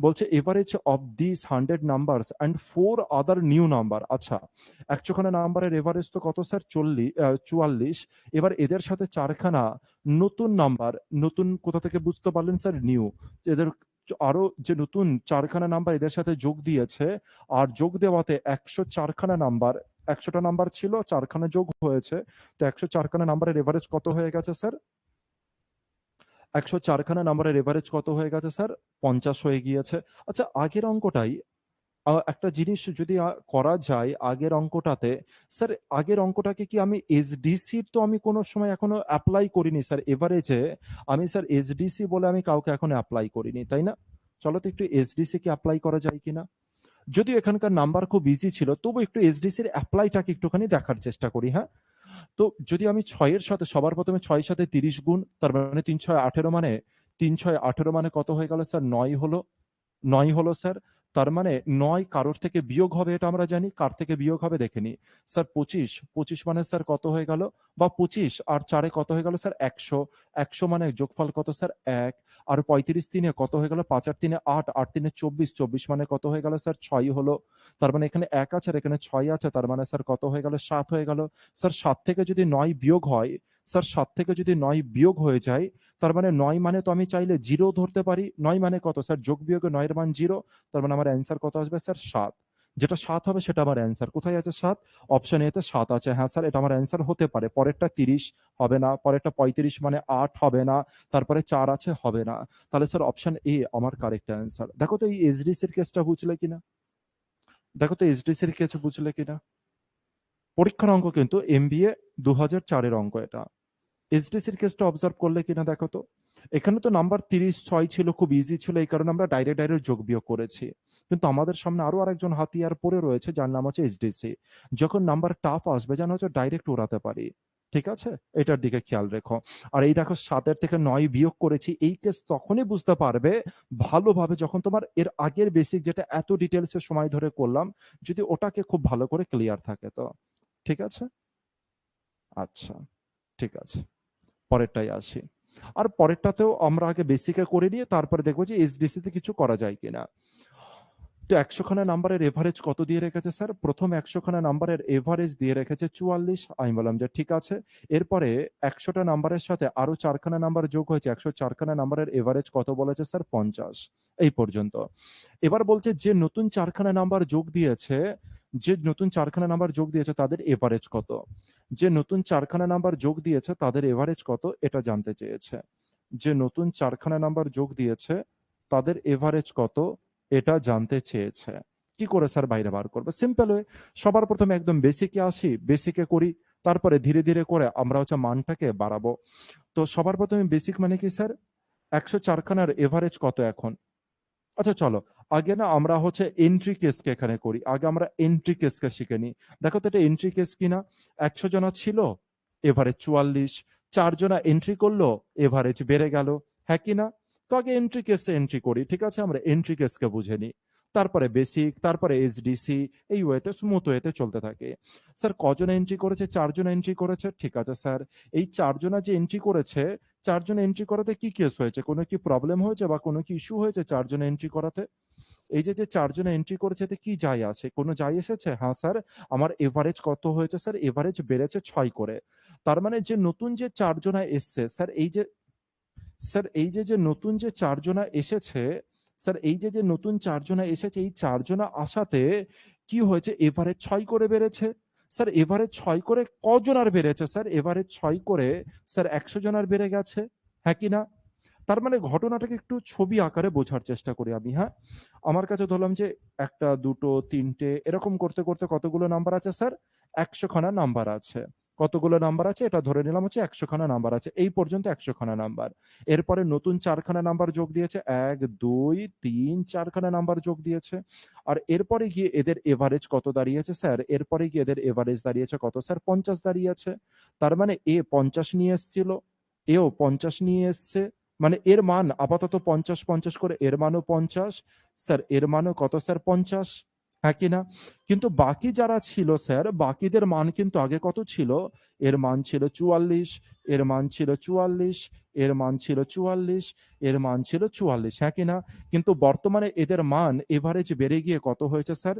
বলছে average of this 100 numbers and 4 other new number. আচ্ছা, 100খানা নাম্বারের এভারেজ তো কত স্যার? 44। এবার এদের সাথে চারখানা নতুন নাম্বার, নতুন কোথা থেকে বুঝতে পারলেন স্যার? নিউ। এদের আরো যে নতুন চারখানা নাম্বার এদের সাথে যোগ দিয়েছে, আর যোগ দেওয়াতে 104খানা নাম্বার 100টা নাম্বার ছিল, 4খানা যোগ হয়েছে, তো 104খানা নাম্বারের এভারেজ কত হয়ে গেছে স্যার? 104খানা নাম্বারের এভারেজ কত হয়ে গেছে স্যার? 50 হয়ে গিয়েছে। আচ্ছা, আগের অঙ্কটাই একটা জিনিস যদি করা যায় আগের অঙ্কটাতে, স্যার আগের অঙ্কটাকে কি আমি এসডিসির তো আমি কোনো সময় এখনো অ্যাপ্লাই করিনি স্যার, এভারেজে আমি স্যার এসডিসি বলে আমি কাউকে এখনো অ্যাপ্লাই করিনি, তাই না? চলো তো একটু এসডিসি কে অ্যাপ্লাই করা যায় কিনা। যদিও এখানকার নাম্বার খুব ইজি ছিল, তবু একটু এসডিসির অ্যাপ্লাইটাকে একটুখানি দেখার চেষ্টা করি। হ্যাঁ, তো যদি আমি 6-এর সাথে সবার প্রথমে 6-এর সাথে 30 গুণ, তার মানে 3 6 18, মানে 3 6 18 মানে কত হয়ে গেল স্যার? 9 হলো। 9 হলো স্যার। তার মানে 9 কারোর থেকে বিয়োগ হবে, এটা আমরা জানি। কার থেকে বিয়োগ হবে দেখে নিই। স্যার 25, 25 মানে স্যার কত হয়ে গেল? বা 25 আর 4 এ কত হয়ে গেল স্যার? 100। 100 মানে যোগফল কত স্যার? 1। আর 35 3 এ কত হয়ে গেল? 5 আর 3 এ 8, 8 3 এ 24, 24 মানে কত হয়ে গেল স্যার? 6 হলো। তার মানে এখানে 1 আছে আর এখানে 6 আছে, তার মানে স্যার কত হয়ে গেল? 7 হয়ে গেল। স্যার 7 থেকে যদি 9 বিয়োগ হয়, স্যার 7 থেকে যদি 9 বিয়োগ হয়ে যায়, তার মানে 9 মানে তো আমি চাইলে 0 ধরতে পারি। 9 মানে কত স্যার? যোগ বিয়োগে 9 এর মান 0। তার মানে আমার অ্যান্সার কত আসবে স্যার? 7। যেটা 7 হবে সেটা আমার অ্যান্সার। কোথায় আছে 7? অপশন এ তে 7 আছে। হ্যাঁ স্যার, এটা আমার অ্যান্সার হতে পারে। পরেরটা 30 হবে না, পরেরটা 35 মানে 8 হবে না, তারপরে 4 আছে, হবে না। তাহলে স্যার অপশন এ আমার কারেক্ট অ্যান্সার। দেখো তো এই এসডিসি এর কেসটা বুঝলে কিনা? দেখো তো এসডিসি এর কেস বুঝলে কিনা? পরীক্ষার অঙ্ক কিন্তু এমবিএ 2004 এর অঙ্ক এটা। এসডিসির কেসটা অবজার্ভ করলে কিনা দেখো তো। এখানে তো নাম্বার 36 ছিল, খুব ইজি ছিল, এই কারণে আমরা ডাইরেক্ট ডাইরেক্ট যোগ বিয়োগ করেছি। কিন্তু আমাদের সামনে আরো আরেকজন হাতিয়ার পড়ে রয়েছে, যার নাম হচ্ছে এইচডিসি। যখন নাম্বার টাফ আসবে, যেন হচ্ছে ডাইরেক্ট উড়াতে পারি। ঠিক আছে, এটার দিকে খেয়াল রেখো। আর এই দেখো 7 থেকে 9 বিয়োগ করেছি, এই কেস তখনই বুঝতে পারবে ভালোভাবে যখন তোমার এর আগের বেসিক যেটা এত ডিটেলসে সময় ধরে করলাম, যদি ওটাকে খুব ভালো করে ক্লিয়ার থাকে তো। ঠিক আছে, আচ্ছা, ঠিক আছে, পরেরটাই আসি। আর পরেরটাতেও আমরা আগে বেসিকে করে নিয়ে তারপরে দেখবো যে এসডিসি তে কিছু করা যায় কিনা। তো 100খানা নাম্বারের এভারেজ কত দিয়ে রেখেছে স্যার? প্রথম 100খানা নাম্বারের এভারেজ দিয়ে রেখেছে 44। আমি বললাম যে ঠিক আছে। এরপরে 100টা নাম্বারের সাথে আরো 4খানা নাম্বার যোগ হয়েছে, 104খানা নাম্বারের এভারেজ কত বলেছে স্যার? 50। এই পর্যন্ত। এবার বলছে যে নতুন 4খানা নাম্বার যোগ দিয়েছে, যে নতুন 4খানা নাম্বার যোগ দিয়েছে তাদের এভারেজ কত? যে নতুন 4খানা নাম্বার যোগ দিয়েছে তাদের এভারেজ কত, এটা জানতে চেয়েছে। যে নতুন 4খানা নাম্বার যোগ দিয়েছে তাদের এভারেজ কত, এটা জানতে চেয়েছে। কি করে স্যার বাইরে বার করবে? সিম্পল ওয়ে, সবার প্রথমে একদম বেসিকে আসি, বেসিকে করি, তারপরে ধীরে ধীরে করে আমরা হচ্ছে মানটাকে বাড়াবো। তো সবার প্রথমে বেসিক মানে কি স্যার? 104খানার এভারেজ কত এখন? আচ্ছা চলো, আগে না আমরা হচ্ছে এন্ট্রি কেসকে এখানে করি। আগে আমরা এন্ট্রি কেসকে শিখে নিই। দেখো তো এটা এন্ট্রি কেস কিনা। 100 জনা ছিল, এভারেজ 44। 4 জনা এন্ট্রি করলো, এভারেজ বেড়ে গেল। হ্যাঁ কি না? তো আগে এন্ট্রি কেসে এন্ট্রি করি। ঠিক আছে, আমরা এন্ট্রি কেসকে বুঝে নিই। তারপরে বেসিক, তারপরে এইচডিসি, এই ওয়েতে স্মুথ ওয়েতে চলতে থাকে। স্যার কজন এন্ট্রি করেছে? 4 জন এন্ট্রি করেছে। ঠিক আছে স্যার, এই 4 জনা যে এন্ট্রি করেছে, 4 জন এন্ট্রি করাতে কি কেস হয়েছে? কোনো কি প্রবলেম হয়েছে বা কোনো কি ইস্যু হয়েছে 4 জন এন্ট্রি করাতে? এই যে 4 জন এন্ট্রি করেছে এতে কি যায় আসে? কোনো যায় এসেছে? হ্যাঁ স্যার, আমার এভারেজ কত হয়েছে স্যার? এভারেজ বেড়েছে 6 করে। তার মানে যে নতুন যে 4 জনা এসছে, স্যার এই যে নতুন যে 4 জনা এসেছে, স্যার এই যে নতুন 4 জনা এসেছে, এই 4 জনা আসাতে কি হয়েছে? এভারেজ 6 করে বেড়েছে। স্যার এভারেজ 6 করে কজনার বেড়েছে স্যার? এভারেজ 6 করে স্যার 100 জনার বেড়ে গেছে। হ্যাঁ কি না? তার মানে ঘটনাটাকে একটু ছবি আকারে বোঝার চেষ্টা করি আমি। হ্যাঁ, আমার কাছে ধরলাম যে 1টা 2টো 3টে এরকম করতে করতে কতগুলো নাম্বার আছে স্যার? 100 খানা নাম্বার আছে। কতগুলো নাম্বার আছে? এটা ধরে নিলাম হচ্ছে 100 খানা নাম্বার আছে। এই পর্যন্ত 100 খানা নাম্বার। এরপরে নতুন 4 খানা নাম্বার যোগ দিয়েছে। 1 2 3 4 খানা নাম্বার যোগ দিয়েছে। আর এরপরে গিয়ে এদের এভারেজ কত দাঁড়িয়েছে স্যার? এরপরে গিয়ে এদের এভারেজ দাঁড়িয়েছে কত স্যার? 50 দাঁড়িয়েছে। তার মানে এ 50 নিয়ে এসছিল, এও 50 নিয়ে এসছে। মানে এর মান আপাতত 50 50 করে, এর মানও 50। স্যার এর মানও কত স্যার? 50। হ্যাঁ কি না? কিন্তু বাকি যারা ছিল স্যার, বাকিদের মান কিন্তু আগে কত ছিল? এর মান ছিল 44, এর মান ছিল 44, এর মান ছিল 44, এর মান ছিল 44। হ্যাঁ কি না? কিন্তু বর্তমানে এদের মান এভারেজ বেড়ে গিয়ে কত হয়েছে স্যার?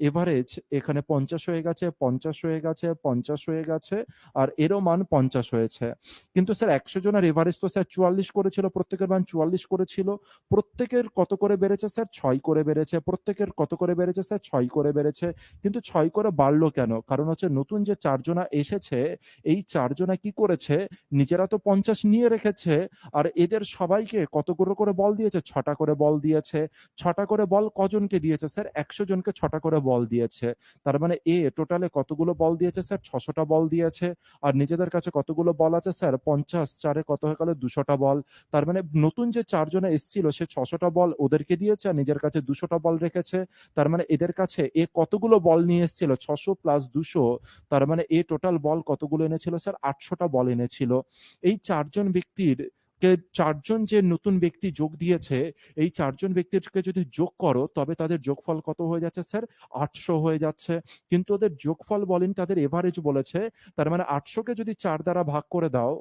এভারেজ এখানে 50 হয়ে গেছে, 50 হয়ে গেছে, 50 হয়ে গেছে, আর এরও মান 50 হয়েছে। কিন্তু স্যার 100 জনের এভারেজ তো স্যার 44 করেছিল, প্রত্যেকের মান 44 করেছিল। প্রত্যেকের কত করে বেড়েছে স্যার? 6 করে বেড়েছে। প্রত্যেকের কত করে বেড়েছে স্যার? 6 করে বেড়েছে। কিন্তু 6 করে বাড়লো কেন? কারণ হচ্ছে নতুন যে 4 জনা এসেছে, এই 4 জনা কি করেছে? নিজেরা তো 50 নিয়ে রেখেছে, আর এদের সবাইকে কতগুলো করে বল দিয়েছে? 6টা করে বল দিয়েছে। 6টা করে বল কজনকে দিয়েছে স্যার? 100 জনকে 6টা করে বল দিয়েছে। তার মানে টোটালে কতগুলো বল দিয়েছে স্যার? 600 টা বল দিয়েছে। আর নিজেদের কাছে কতগুলো বল আছে স্যার? 50, 4 এ কত হয়ে গেল? 200 টা বল। তার মানে নতুন যে 4 জনে এসছিল সে 600 টা বল ওদেরকে দিয়েছে আর নিজের কাছে 200 টা বল রেখেছে। তার মানে এদের কাছে কতগুলো বল নিয়ে এসছিল? 600 প্লাস 200, তার মানে টোটাল বল কতগুলো এনেছিল স্যার? 800 টা বল এনেছিল। এই 4 জন ব্যক্তির 4 জন যে নতুন ব্যক্তি যোগ দিয়েছে, এই 4 জন ব্যক্তিকে যদি যোগ করো তবে তাদের যোগফল কত হয়ে যাচ্ছে স্যার? 800 হয়ে যাচ্ছে। কিন্তু ওদের যোগফল বলেনি, তাদের এভারেজ বলেছে। তার মানে 800 কে যদি 4 দ্বারা ভাগ করে দাও,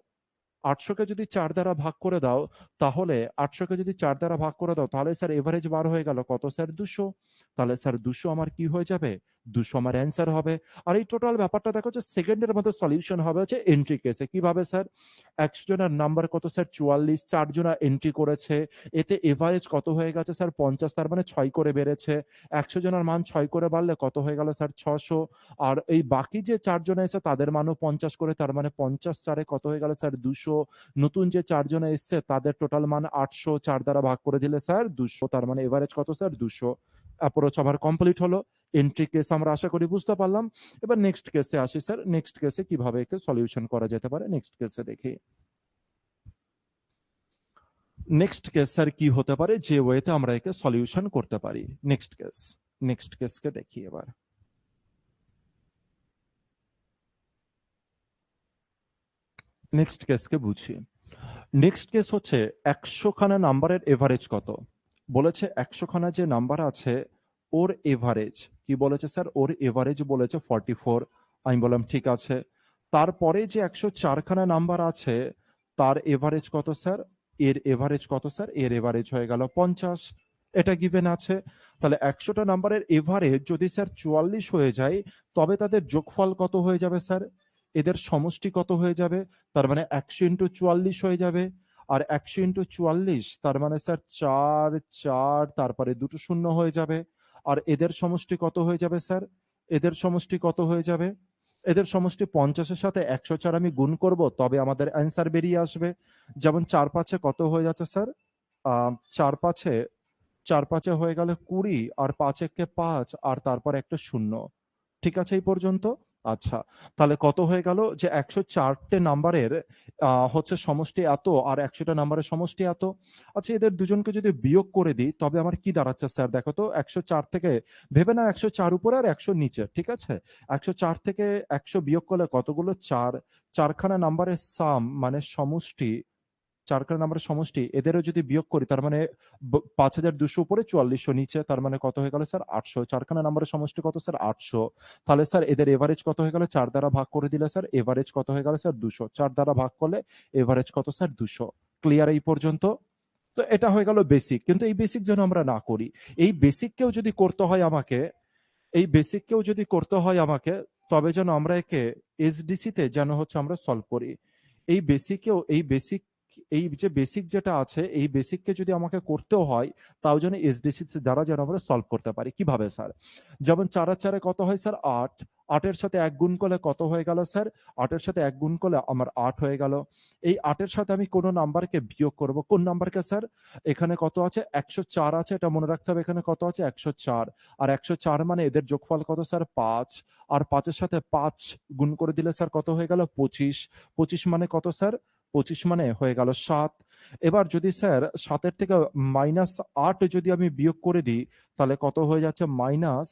800 কে যদি 4 দ্বারা ভাগ করে দাও, তাহলে 800 কে যদি 4 দ্বারা ভাগ করে দাও, তাহলে স্যার এভারেজ বার হয়ে গেল কত স্যার? 200। তাহলে স্যার 200 আমার কি হয়ে যাবে? 200 আমার অ্যান্সার হবে। আর এই টোটাল ব্যাপারটা দেখো যে সেকেন্ডের মধ্যে সলিউশন হবে হচ্ছে এন্ট্রি কেসে। কিভাবে স্যার? 100 জনের নাম্বার কত স্যার? 44, 4 জনা এন্ট্রি করেছে। এতে এভারেজ কত হয়ে গেছে স্যার? 50, তার মানে 6 করে বেড়েছে। 100 জনের মান 6 করে বাড়লে কত হয়ে গেল স্যার? 600। আর এই বাকি যে 4 জন এসেছে তাদের মানও 50 করে, তার মানে 50 4 এ কত হয়ে গেল স্যার? 200। নতুন যে 4 জন এসছে তাদের টোটাল মান 800, 4 দ্বারা ভাগ করে দিলে স্যার 200, তার মানে এভারেজ কত স্যার? 200। অ্যাপ্রোচ আমার কমপ্লিট হলো। এন্ট্রি কেস আমরা আশা করি বুঝতে পারলাম। এবার নেক্সট কেসে আসি স্যার। নেক্সট কেসে কিভাবে একে সলিউশন করা যেতে পারে নেক্সট কেসে দেখি। নেক্সট কেস স্যার কি হতে পারে যে ওয়েতে আমরা একে সলিউশন করতে পারি? নেক্সট কেসকে দেখি এবার। নেক্সট কেসকে বুঝি। নেক্সট কেস হচ্ছে 100 খানা নাম্বারের এভারেজ কত? বলেছে 100 খানা যে নাম্বার আছে ওর এভারেজ কি বলেছে স্যার? ওর এভারেজ বলেছে 44। আমি বললাম ঠিক আছে। তারপরে যে 104 খানা নাম্বার আছে তার এভারেজ কত স্যার? এর এভারেজ কত স্যার? এর এভারেজ হয়ে গেল 50। এটা গিভেন আছে। তাহলে 100টা নাম্বারের এভারেজ যদি স্যার 44 হয়ে যায়, তবে তাদের যোগফল কত হয়ে যাবে স্যার? এদের সমষ্টি কত হয়ে যাবে? তার মানে 100 ইন্টু 44 হয়ে যাবে। আর 100 ইন্টু 44 তার মানে স্যার 4, 4, তারপরে দুটো শূন্য হয়ে যাবে। আর এদের সমষ্টি কত হয়ে যাবে স্যার? এদের সমষ্টি কত হয়ে যাবে? এদের সমষ্টি 50-এর সাথে 104 আমি গুণ করব, তবে আমাদের অ্যান্সার বেরিয়ে আসবে। যেমন 4 5-এ কত হয়ে যাচ্ছে স্যার? 4 5-এ 4 5-এ হয়ে গেল 20, আর 5 একে 5, আর তারপর একটা শূন্য। ঠিক আছে এই পর্যন্ত? আচ্ছা। তাহলে কত হয়ে গেল যে 104 টে নাম্বারের হচ্ছে সমষ্টি এত, আর 100 টা নাম্বারের সমষ্টি এত। আচ্ছা, এদের দুজনকে যদি বিয়োগ করে দিই তবে আমার কি দাঁড়াচ্ছে স্যার? দেখো তো 104 থেকে, ভেবে নাও 104 উপরে আর 100 নিচে, ঠিক আছে? 104 থেকে 100 বিয়োগ করলে কতগুলো? 4। 4 খানা নাম্বারের সাম মানে সমষ্টি, 4 খানা নাম্বারের সমষ্টি, এদেরও যদি বিয়োগ করি তার মানে 5200 উপরে 4400 নিচে, তার মানে কত হয়ে গেল স্যার? 800। 4 খানা নাম্বারের সমষ্টি কত স্যার? 800। তাহলে স্যার এদের এভারেজ কত হয়ে গেল? 4 দ্বারা ভাগ করে দিলে স্যার এভারেজ কত হয়ে গেল স্যার? 200। 4 দ্বারা ভাগ করলে এভারেজ কত স্যার? 200। ক্লিয়ার এই পর্যন্ত? তো এটা হয়ে গেল বেসিক। কিন্তু এই বেসিক যেন আমরা না করি। এই বেসিককেও যদি করতে হয় আমাকে, এই বেসিককেও যদি করতে হয় আমাকে, তবে যেন আমরা একে এসডিসি তে যেন হচ্ছে আমরা সলভ করি। এই বেসিকেও এই বেসিক, এই যে বেসিক যেটা আছে এই বেসিককে যদি আমাকে করতেও হয়, তাও যেন এসডিসি দ্বারা যেন আমরা সলভ করতে পারি। কিভাবে স্যার? যেমন 4 আর 4 কত হয় স্যার? 8। 8 এর সাথে 1 গুণ করলে কত হয়ে গেল স্যার? 8 এর সাথে 1 গুণ করলে আমার 8 হয়ে গেল। এই 8 এর সাথে আমি কোন নাম্বারকে বিয়োগ করব? কোন নাম্বারকে স্যার? এখানে কত আছে? 104 আছে, এটা মনে রাখতে হবে। এখানে কত আছে? 104। আর 104 মানে এদের যোগফল কত স্যার? 5। আর 5 এর সাথে 5 গুণ করে দিলে স্যার কত হয়ে গেল? 25। 25 মানে কত স্যার? 25 মানে হয়ে গেল 7। এবার যদি স্যার 7 এর থেকে -8 যদি আমি বিয়োগ করে দিই, তাহলে কত হয়ে যাচ্ছে? মাইনাস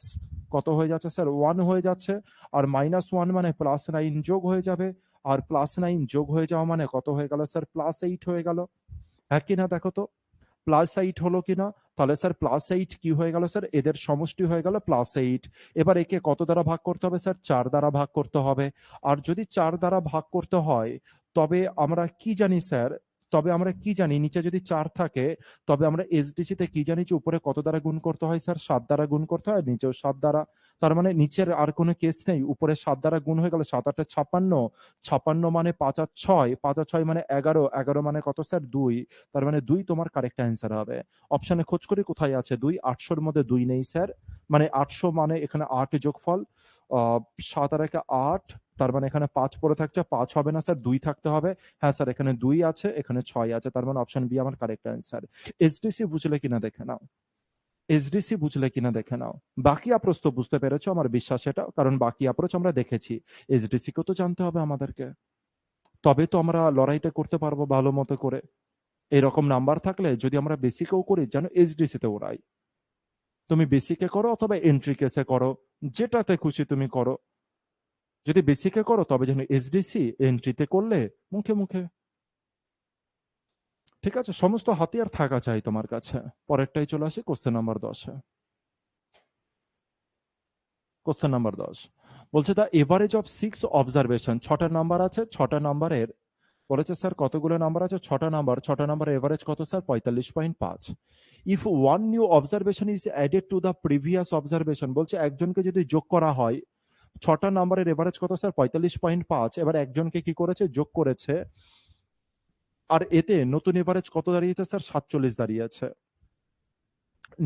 কত হয়ে যাচ্ছে স্যার? 1 হয়ে যাচ্ছে। আর -1 মানে +9 যোগ হয়ে যাবে। আর +9 যোগ হয়ে যাওয়া মানে কত হয়ে গেল স্যার? +8 হয়ে গেল। হ্যাঁ কিনা দেখো তো? +8 হলো কিনা? তাহলে স্যার +8 কি হয়ে গেল স্যার? এদের সমষ্টি হয়ে গেল +8। এবার একে কত দ্বারা ভাগ করতে হবে স্যার? 4 দ্বারা ভাগ করতে হবে। আর যদি 4 দ্বারা ভাগ করতে হয়, তবে আমরা কি জানি স্যার? তবে আমরা কি জানি? নিচে যদি 4 থাকে, তবে আমরা এসডিসি তে কি জানি যে উপরে কত দ্বারা গুণ করতে হয় স্যার? 7 দ্বারা গুণ করতে হয়, নিচেও 7 দ্বারা। তার মানে নিচের আর কোনো কেস নেই, উপরে 7 দ্বারা গুণ হয়ে গেল, 7 8 56, 56 মানে 5 আর 6, 5 আর 6 মানে 11, 11 মানে কত স্যার 2, তার মানে 2 তোমার কারেক্ট অ্যান্সার হবে। অপশনে খোঁজ করি কোথায় আছে 2, 800 এর মধ্যে 2 নেই স্যার, মানে 800 মানে এখানে 8 যোগফল 7 আর 1 8, তার মানে এখানে 5 পড়ে থাকছে, 5 হবে না স্যার, 2 থাকতে হবে। হ্যাঁ স্যার এখানে 2 আছে, এখানে 6 আছে, তার মানে অপশন বি আমার কারেক্ট অ্যান্সার। এসডিসি বুঝলে কিনা দেখে নাও, এসডিসি বুঝলে কিনা দেখে নাও। বাকি অ্যাপ্রোচ তো বুঝতে পেরেছো, আমার বিশ্বাস এটা, কারণ বাকি অ্যাপ্রোচ আমরা দেখেছি। এসডিসি কেও তো জানতে হবে আমাদেরকে, তবে তো আমরা লড়াইটা করতে পারবো ভালো মতো করে। এরকম নাম্বার থাকলে যদি আমরা বেসিকেও করি যেন এসডিসি তে ওড়াই। তুমি বেসিকে করো অথবা এন্ট্রি কেসে করো, যেটাতে খুশি তুমি করো। যদি বেসিকে করো তবে যেন এসডিসি, এন্ট্রিতে করলে মুখে মুখে। ঠিক আছে, সমস্ত হাতিয়ার থাকা চাই তোমার কাছে। পরেরটাই চলে আসি কোশ্চেন নাম্বার 10-এ। কোশ্চেন নাম্বার 10 বলছে দা এভারেজ অফ 6 অবজারভেশন, 6টা নাম্বার আছে, 6টা নাম্বারের বলেছে স্যার কতগুলো নাম্বার আছে, 6টা নাম্বার, 6টা নাম্বার এভারেজ কত sir 45.5। If one knew observation is added to the previous observation, বলছে একজনকে যদি যোগ করা হয়, 6টা নাম্বারের এভারেজ কত স্যার 45.5, এবার একজনকে কি করেছে যোগ করেছে, আর এতে নতুন এভারেজ কত দাঁড়িয়েছে স্যার 47 দাঁড়িয়েছে।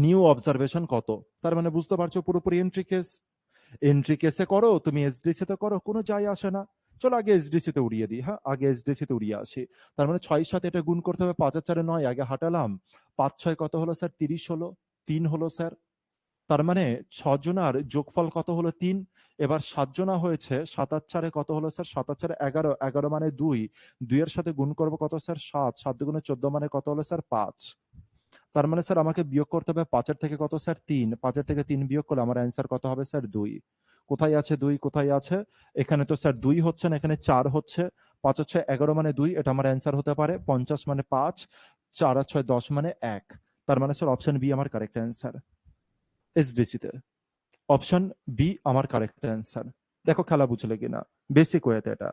নিউ অবজারভেশন কত, তার মানে বুঝতে পারছো পুরোপুরি এন্ট্রি কেস। এন্ট্রি কেসে করো তুমি এসডিসি তে করো, কোনো যায় আসে না। চলো আগে এসডিসি তে উড়িয়ে দিই, হ্যাঁ আগে এসডিসি তে উড়িয়ে আসি। তার মানে 6 সাথে এটা গুণ করতে হবে, 5 আর 4 9, আগে হাঁটালাম, 5 6 কত হলো স্যার 30 হলো, 3 হলো স্যার। তার মানে 6 জনার যোগফল কত হলো 3। এবার 7 জনা হয়েছে, 7 আর 4 কত হলো স্যার 7 আর 4 11, 11 মানে 2, 2 এর সাথে গুণ করবো কত স্যার 7, 7 দুগুণে 14 মানে কত হলো স্যার 5। তার মানে স্যার আমাকে বিয়োগ করতে হবে 5 এর থেকে কত স্যার 3, 5 এর থেকে 3 বিয়োগ করলে আমার অ্যান্সার কত হবে স্যার 2। কোথায় আছে 2, কোথায় আছে, এখানে তো স্যার 2 হচ্ছে না, এখানে 4 হচ্ছে। 5 আর 6 11 মানে 2, এটা আমার অ্যান্সার হতে পারে। 50 মানে 5, 4 আর 6 10 মানে 1। তার মানে স্যার অপশন বি আমার কারেক্ট অ্যান্সার এসডিসি তে। অপশন বি আমার কারেক্ট অ্যান্সার। দেখো খেলা বুঝলে কিনা, বেসিক ওয়েতে এটা,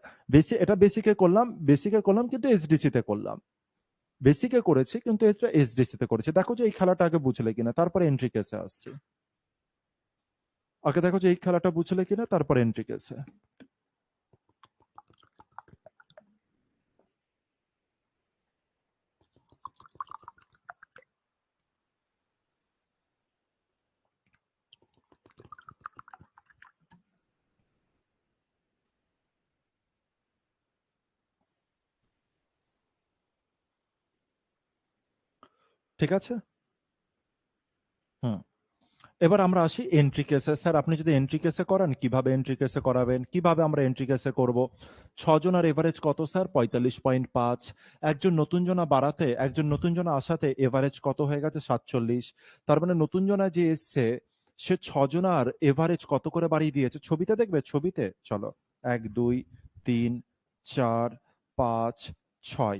এটা বেসিকে করলাম কিন্তু এসডিসি তে করলাম। বেসিকে করেছি কিন্তু এটা এসডিসি তে করেছি। দেখো যে এই খেলাটা আগে বুঝলে কিনা, তারপরে এন্ট্রি কেসে আসছি। আগে দেখো যে এই খেলাটা বুঝলে কিনা, তারপর এন্ট্রি কেসে। ঠিক আছে, হুম। এবার আমরা আসি এন্ট্রি কেসে। স্যার আপনি যদি এন্ট্রি কেসে করান, কিভাবে এন্ট্রি কেসে করাবেন, কিভাবে আমরা এন্ট্রি কেসে করব। 6 জনের এভারেজ কত স্যার 45.5, একজন নতুন জনা বাড়াতে, একজন নতুন জনা আসাতে এভারেজ কত হয়ে গেছে 47। তার মানে নতুন জনা যে এসছে সে 6 জনার এভারেজ কত করে বাড়িয়ে দিয়েছে, ছবিতে দেখবে, ছবিতে চলো 1 2 3 4 5 6,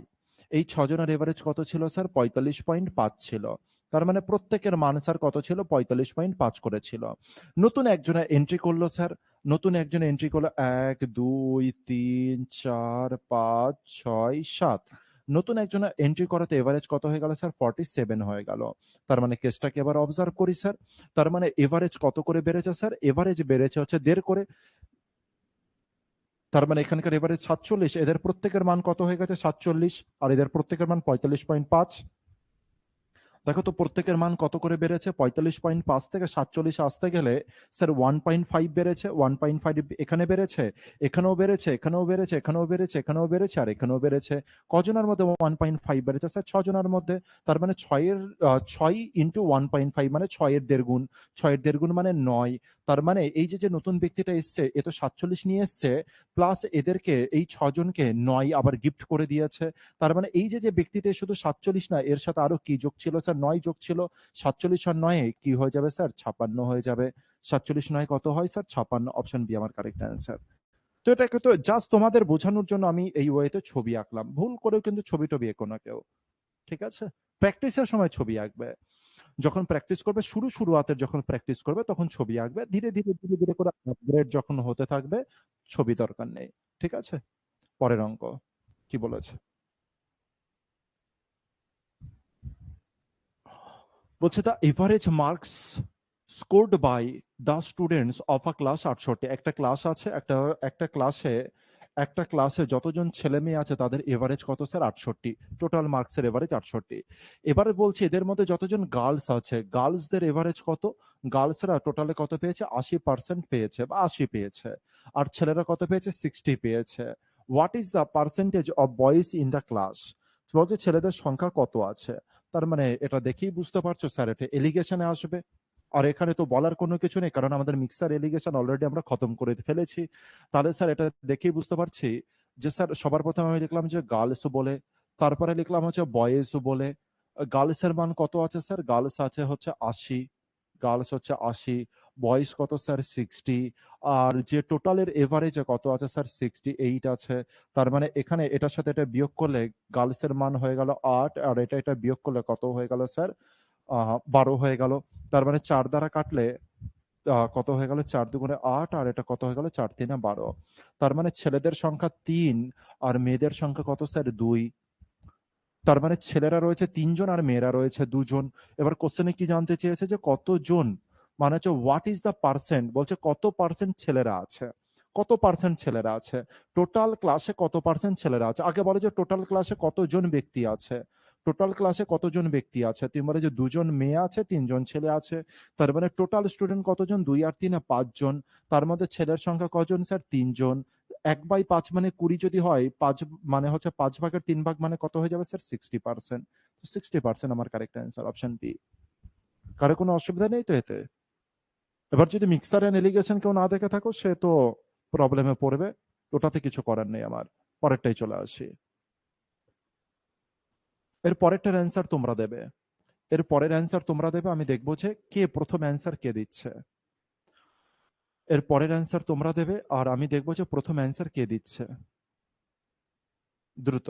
এই 6 জনের এভারেজ কত ছিল স্যার 45.5 ছিল। তার মানে প্রত্যেকের মান স্যার কত ছিল 45.5 করে ছিল। নতুন একজনে এন্ট্রি করলো স্যার, নতুন একজন এন্ট্রি করলো 1 2 3 4 5 6 7, নতুন একজন এন্ট্রি করাতে এভারেজ কত হয়ে গেল স্যার 47 হয়ে গেল। তার মানে কেসটাকে এবার অবজার্ভ করি স্যার। তার মানে এভারেজ কত করে বেড়েছে স্যার, এভারেজ বেড়েছে হচ্ছে 1.5 করে। তার মানে এখানকার এভারেজ 47, এদের প্রত্যেকের মান কত হয়ে গেছে 47, আর এদের প্রত্যেকের মান 45.5। দেখো তো প্রত্যেকের মান কত করে বেড়েছে, 45.5 থেকে 47 আসতে গেলে স্যার 1.5 বেড়েছে, 1.5 এখানে বেড়েছে, এখানেও বেড়েছে, এখানেও বেড়েছে, এখানেও বেড়েছে, এখানেও বেড়েছে, আর এখানেও বেড়েছে। কজনের মধ্যে 1.5 বেড়েছে স্যার 6 জনের মধ্যে। তার মানে 6 ইন্টু 1.5 মানে 6 এর 1.5 গুণ, 6 এর 1.5 গুণ মানে 9। তার মানে এই যে যে নতুন ব্যক্তিটা এসছে এ তো 47 নিয়ে এসছে, প্লাস এদেরকে এই 6 জনকে 9 আবার গিফট করে দিয়েছে। তার মানে এই যে যে ব্যক্তিটা শুধু 47 না, এর সাথে আরো কি যোগ ছিল স্যার 9 যোগ ছিল। 47 আর 9 কি হয়ে যাবে স্যার 56 হয়ে যাবে। 47 9 কত হয় স্যার 56, অপশন বি আমার কারেক্ট অ্যান্সার। তো এটাকে তো জাস্ট তোমাদের বোঝানোর জন্য আমি এই ওয়েতে ছবি আঁকলাম, ভুল করেও কিন্তু ছবি টবি এঁকো না কেউ, ঠিক আছে। প্র্যাকটিসের সময় ছবি আঁকবে, যখন প্র্যাকটিস করবে শুরু হাতের যখন প্র্যাকটিস করবে তখন ছবি আঁকবে, ধীরে ধীরে ধীরে ধীরে করে আপগ্রেড যখন হতে থাকবে ছবি দরকার নেই, ঠিক আছে। পরের অঙ্ক কি বলেছে, বলছে the average marks scored by the students of a class 68। একটা ক্লাস আছে, একটা ক্লাসে যতজন ছেলে মেয়ে আছে তাদের এভারেজ কত স্যার? 68। টোটাল মার্কসের এভারেজ 68। এবারে বলছি এদের মধ্যে যতজন গার্লস আছে, গার্লসদের এভারেজ কত? গার্লসরা টোটালে কত পেয়েছে? 80% পেয়েছে বা 80 পেয়েছে। আর ছেলেরা কত পেয়েছে? 60 পেয়েছে। What is the percentage of boys in the class? বলছে ছেলেদের সংখ্যা কত আছে। তার মানে এটা দেখেই বুঝতে পারছো স্যার এটা এলিগেশনে আসবে। আর এখানে তো বলার কোনো কিছু নেই, কারণ আমাদের মিক্সার এলিগেশন অলরেডি আমরা খতম করে ফেলেছি। তাহলে স্যার এটা দেখেই বুঝতে পারছি যে স্যার সবার প্রথমে আমি লিখলাম যে গার্লস বলে, তারপরে লিখলাম হচ্ছে বয়েজ বলে। গার্লসের মান কত আছে স্যার? গার্লস আছে হচ্ছে 80, গার্লস হচ্ছে 80, বয়েজ কত স্যার? 60। আর যে টোটালের এভারেজে কত আছে স্যার? 68 আছে। তার মানে এখানে এটার সাথে এটা বিয়োগ করলে গার্লসের মান হয়ে গেল 8, আর এটা বিয়োগ করলে কত হয়ে গেল স্যার? 12 হয়ে গেল। তার মানে 4 দ্বারা কাটলে কত হয়ে গেল? 4 দুগুণে 8, আর এটা কত হয়ে গেল? 4 তিনে 12। তার মানে ছেলেদের সংখ্যা 3 আর মেয়েদের সংখ্যা কত স্যার? 2। তার মানে ছেলেরা রয়েছে 3 জন আর মেয়েরা রয়েছে 2 জন। এবার কোশ্চেনে কি জানতে চেয়েছে যে কতজন, মানে হচ্ছে হোয়াট ইজ দ্য পার্সেন্ট, বলছে কত পার্সেন্ট ছেলেরা আছে। কত পার্সেন্ট ছেলেরা আছে? টোটাল ক্লাসে কত পার্সেন্ট ছেলেরা আছে? আগে বলো যে টোটাল ক্লাসে কতজন ব্যক্তি আছে। টোটাল ক্লাসে কতজন ব্যক্তি আছে? তুমি বলে যে 2 জন মেয়ে আছে, 3 জন ছেলে আছে। তার মানে টোটাল স্টুডেন্ট কতজন? 2 আর 3 5 জন। তার মধ্যে ছেলের সংখ্যা কজন স্যার? 3 জন। 1/5 মানে 20 যদি হয়, 5 মানে হচ্ছে 5 ভাগের 3 ভাগ মানে কত হয়ে যাবে স্যার? 60%। 60% আমার কারেক্ট অ্যান্সার, অপশন বি। কারো কোনো অসুবিধা নেই তো এতে? এবার যদি মিক্সার এন্ড এলিগেশন কেউ না দেখে থাকো সে তো প্রবলেমে পড়বে, ওটাতে কিছু করার নেই আমার। পরেরটাই চলে আসি। এর পরেরটার অ্যান্সার তোমরা দেবে। এর পরের অ্যান্সার তোমরা দেবে, আমি দেখবো যে কে প্রথম অ্যান্সার কে দিচ্ছে। এর পরের অ্যান্সার তোমরা দেবে আর আমি দেখবো যে প্রথম অ্যান্সার কে দিচ্ছে। দ্রুত।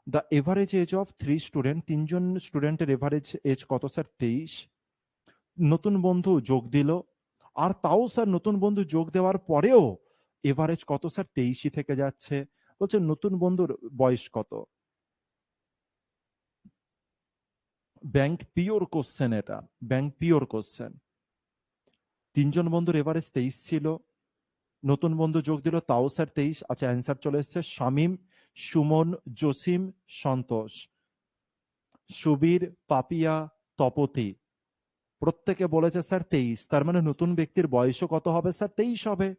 The average age of 3 student, 3জন স্টুডেন্টের এভারেজ এজ কত স্যার? 23। নতুন বন্ধু যোগ দিল, আর তাও স্যার নতুন বন্ধু যোগ দেওয়ার পরেও এভারেজ কত স্যার? 23ই থেকে যাচ্ছে। বলছে নতুন বন্ধুর বয়স কত? ব্যাংক পিওর কোশ্চেন এটা, ব্যাংক পিওর কোশ্চেন। 3জন বন্ধুর এভারেজ 23 ছিল, নতুন বন্ধু যোগ দিল তাও স্যার 23। আচ্ছা অ্যান্সার চলে এসছে শামীম, সুমন, জসিম, সন্তোষ, সুবীর, পাপিয়া, তপতি। প্রত্যেকে বলেছে স্যার 23। তার মানে নতুন ব্যক্তির বয়সও কত হবে স্যার? 23 হবে।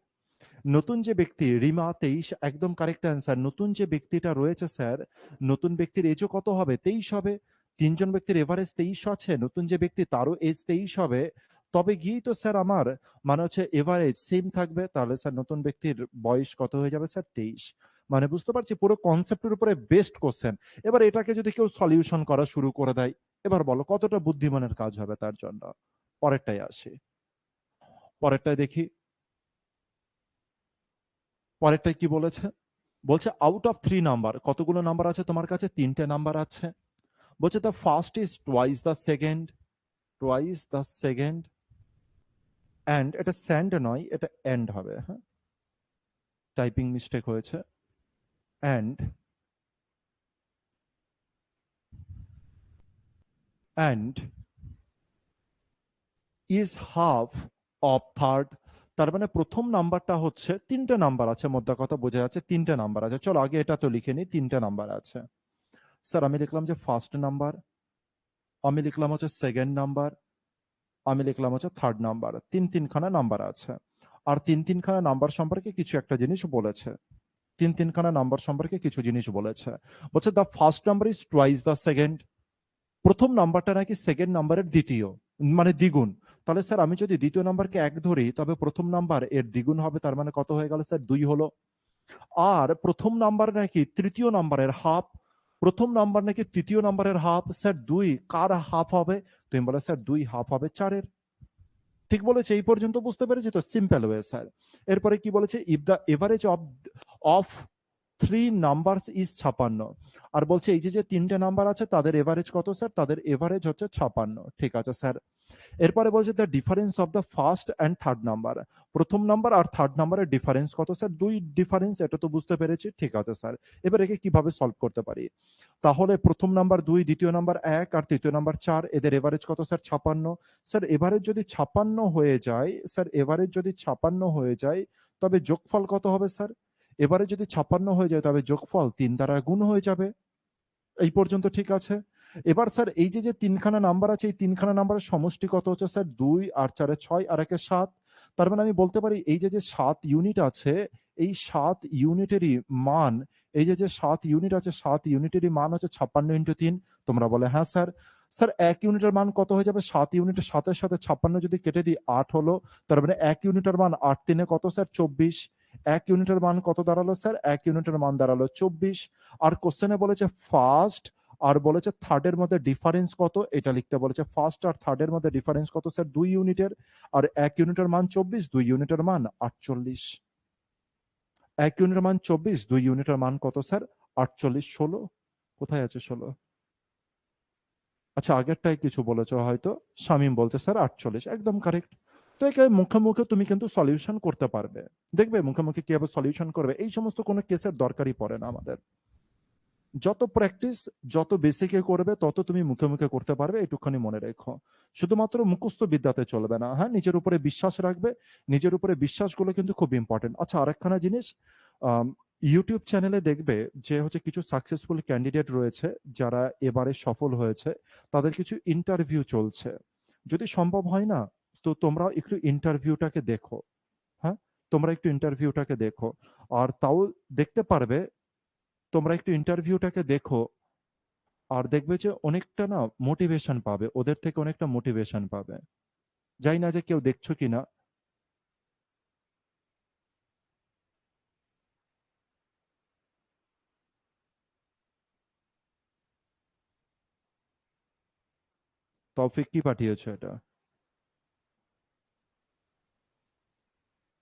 নতুন যে ব্যক্তি রিমা 23, একদম কারেক্ট অ্যান্সার। নতুন যে ব্যক্তিটা রয়েছে স্যার, নতুন ব্যক্তির এজও কত হবে? 23 হবে। 3জন ব্যক্তির এভারেজ 23 আছে, নতুন যে ব্যক্তি তারও এজ 23 হবে। তবে গিয়েই তো স্যার আমার মানে হচ্ছে এভারেজ সেম থাকবে, তাহলে স্যার নতুন ব্যক্তির বয়স কত হয়ে যাবে স্যার? 23। মানে বুঝতে পারছি পুরো কনসেপ্টের উপরে বেস্ট কোশ্চেন। এবার এটাকে যদি কেউ সলিউশন করা শুরু করে দেয়, এবার বলো কতটা বুদ্ধিমানের কাজ হবে তার জন্য। পরেরটাই আসি, পরেরটাই দেখি। পরেরটাই কি বলেছে? বলছে আউট অফ 3 নাম্বার, কতগুলো নাম্বার আছে তোমার কাছে? 3টে নাম্বার আছে। বলছে the first is twice the second, twice the second and, এটা স্যান্ড নয় এটা এন্ড হবে, হ্যাঁ টাইপিং মিস্টেক হয়েছে। And and is half of third. তার মানে প্রথম নাম্বারটা হচ্ছে, 3টে নাম্বার আছে, মোদ্দা কথা বোঝা যাচ্ছে 3টে নাম্বার আছে। চলো আগে এটা তো লিখে নিই, 3টে নাম্বার আছে। স্যার আমি লিখলাম যে ফার্স্ট নাম্বার, আমি লিখলাম হচ্ছে সেকেন্ড নাম্বার, আমি লিখলাম হচ্ছে থার্ড নাম্বার। 3খানা নাম্বার আছে। আর 3খানা নাম্বার সম্পর্কে কিছু একটা জিনিস বলেছে। 3খানা নাম্বার সম্পর্কে কিছু জিনিস বলেছে। বলছে the first number is twice the second, প্রথম নাম্বারটা নাকি সেকেন্ড নাম্বারের দ্বিতীয়, মানে দ্বিগুণ। তাহলে স্যার আমি যদি দ্বিতীয় নাম্বারকে 1 ধরি তবে প্রথম নাম্বার এর দ্বিগুণ হবে, তার মানে কত হয়ে গেল স্যার? 2 হলো। আর প্রথম নাম্বার নাকি তৃতীয় নাম্বারের হাফ, প্রথম নাম্বার নাকি তৃতীয় নাম্বারের হাফ। স্যার 2 কার হাফ হবে? তুমি বলে স্যার 2 হাফ হবে 4-এর। ঠিক বলেছে, এই পর্যন্ত বুঝতে পেরেছি তো? Simple way sir. এরপরে কি বলেছে? If the average of of 3 numbers is 56। আর বলছে এই যে তিনটে নাম্বার আছে তাদের এভারেজ কত স্যার? তাদের এভারেজ হচ্ছে 56। ঠিক আছে স্যার। এরপরে বলছে the difference of the first and third number. প্রথম নাম্বার আর থার্ড নাম্বারের ডিফারেন্স কত স্যার? 2 ডিফারেন্স, এটা তো বুঝতে পেরেছি। ঠিক আছে স্যার। এবার একে কিভাবে সলভ করতে পারি? তাহলে প্রথম নাম্বার 2, দ্বিতীয় নাম্বার 1 আর তৃতীয় নাম্বার 4, এদের এভারেজ কত স্যার? 56। স্যার এভারেজ যদি 56 হয়ে যায়, স্যার এভারেজ যদি 56 হয়ে যায় তবে যোগফল কত হবে স্যার? এবারে যদি 56 হয়ে যায় তবে যোগফল 3 দ্বারা গুণ হয়ে যাবে। এই পর্যন্ত ঠিক আছে? এবার স্যার এই যে তিনখানা নাম্বার আছে, এই তিনখানা নাম্বারের সমষ্টি কত হচ্ছে স্যার? 2 আর 4 এ 6 আর 1 এ 7। তার মানে আমি বলতে পারি এই যে 7 ইউনিট আছে, এই 7 ইউনিটেরই মান, এই যে 7 ইউনিট আছে, 7 ইউনিটেরই মান হচ্ছে 56 ইনটু 3। তোমরা বলে হ্যাঁ স্যার। স্যার 1 ইউনিটের মান কত হয়ে যাবে? 7 ইউনিটের 7 এর সাথে 56 যদি কেটে দিই 8 হলো। তার মানে 1 ইউনিটের মান 8 3 এ কত স্যার? 24। 1 ইউনিটের মান কত দাঁড়ালো স্যার? 1 ইউনিটের মান দাঁড়ালো 24। আর কোশ্চেনে বলেছে ফার্স্ট আর বলেছে থার্ডের মধ্যে ডিফারেন্স কত, এটা লিখতে বলেছে। ফার্স্ট আর থার্ডের মধ্যে ডিফারেন্স কত স্যার? 2 ইউনিটের। আর 1 ইউনিটের মান 24, 2 ইউনিটের মান 48। 1 ইউনিটের মান 24, 2 ইউনিটের মান কত স্যার? 48। 16 কোথায় আছে 16? আচ্ছা আগেরটাই কিছু বলেছো হয়তো। শামীম বলছে স্যার 48, একদম কারেক্ট। তো একে মুখে মুখে তুমি কিন্তু সলিউশন করতে পারবে। দেখবে মুখে মুখে কিভাবে সলিউশন করবে। এই সমস্ত কোনো কেসের দরকারই পড়ে না আমাদের। যত প্র্যাকটিস, যত বেসিকে করবে তত তুমি মুখে মুখে করতে পারবে, এটুখানি মনে রেখো। শুধুমাত্র মুখস্থ বিদ্যাতে চলবে না। হ্যাঁ, নিজের উপরে বিশ্বাস রাখবে। নিজের উপরে বিশ্বাসগুলো কিন্তু খুব ইম্পর্টেন্ট। আচ্ছা আরেকখানা জিনিস, ইউটিউব চ্যানেলে দেখবে যে হচ্ছে কিছু সাকসেসফুল ক্যান্ডিডেট রয়েছে যারা এবারে সফল হয়েছে, তাদের কিছু ইন্টারভিউ চলছে। যদি সম্ভব হয় না তো তোমরা একটু ইন্টারভিউটাকে দেখো। হ্যাঁ, তোমরা একটু ইন্টারভিউটাকে দেখো। আর তাও দেখতে পারবে, তোমরা একটু ইন্টারভিউটাকে দেখো আর দেখবে যে অনেকটা না মোটিভেশন পাবে, ওদের থেকে অনেকটা মোটিভেশন পাবে। জানি না যে কেউ দেখছো কিনা। তৌফিক কি পাঠিয়েছো এটা?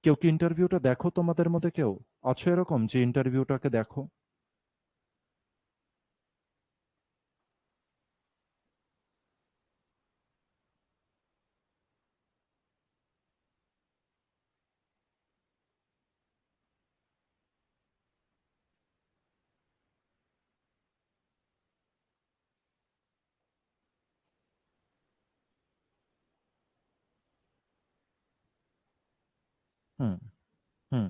কেউ কি ইন্টারভিউটা দেখো? তোমাদের মধ্যে কেউ আছো এরকম যে ইন্টারভিউটাকে দেখো? হুম হুম।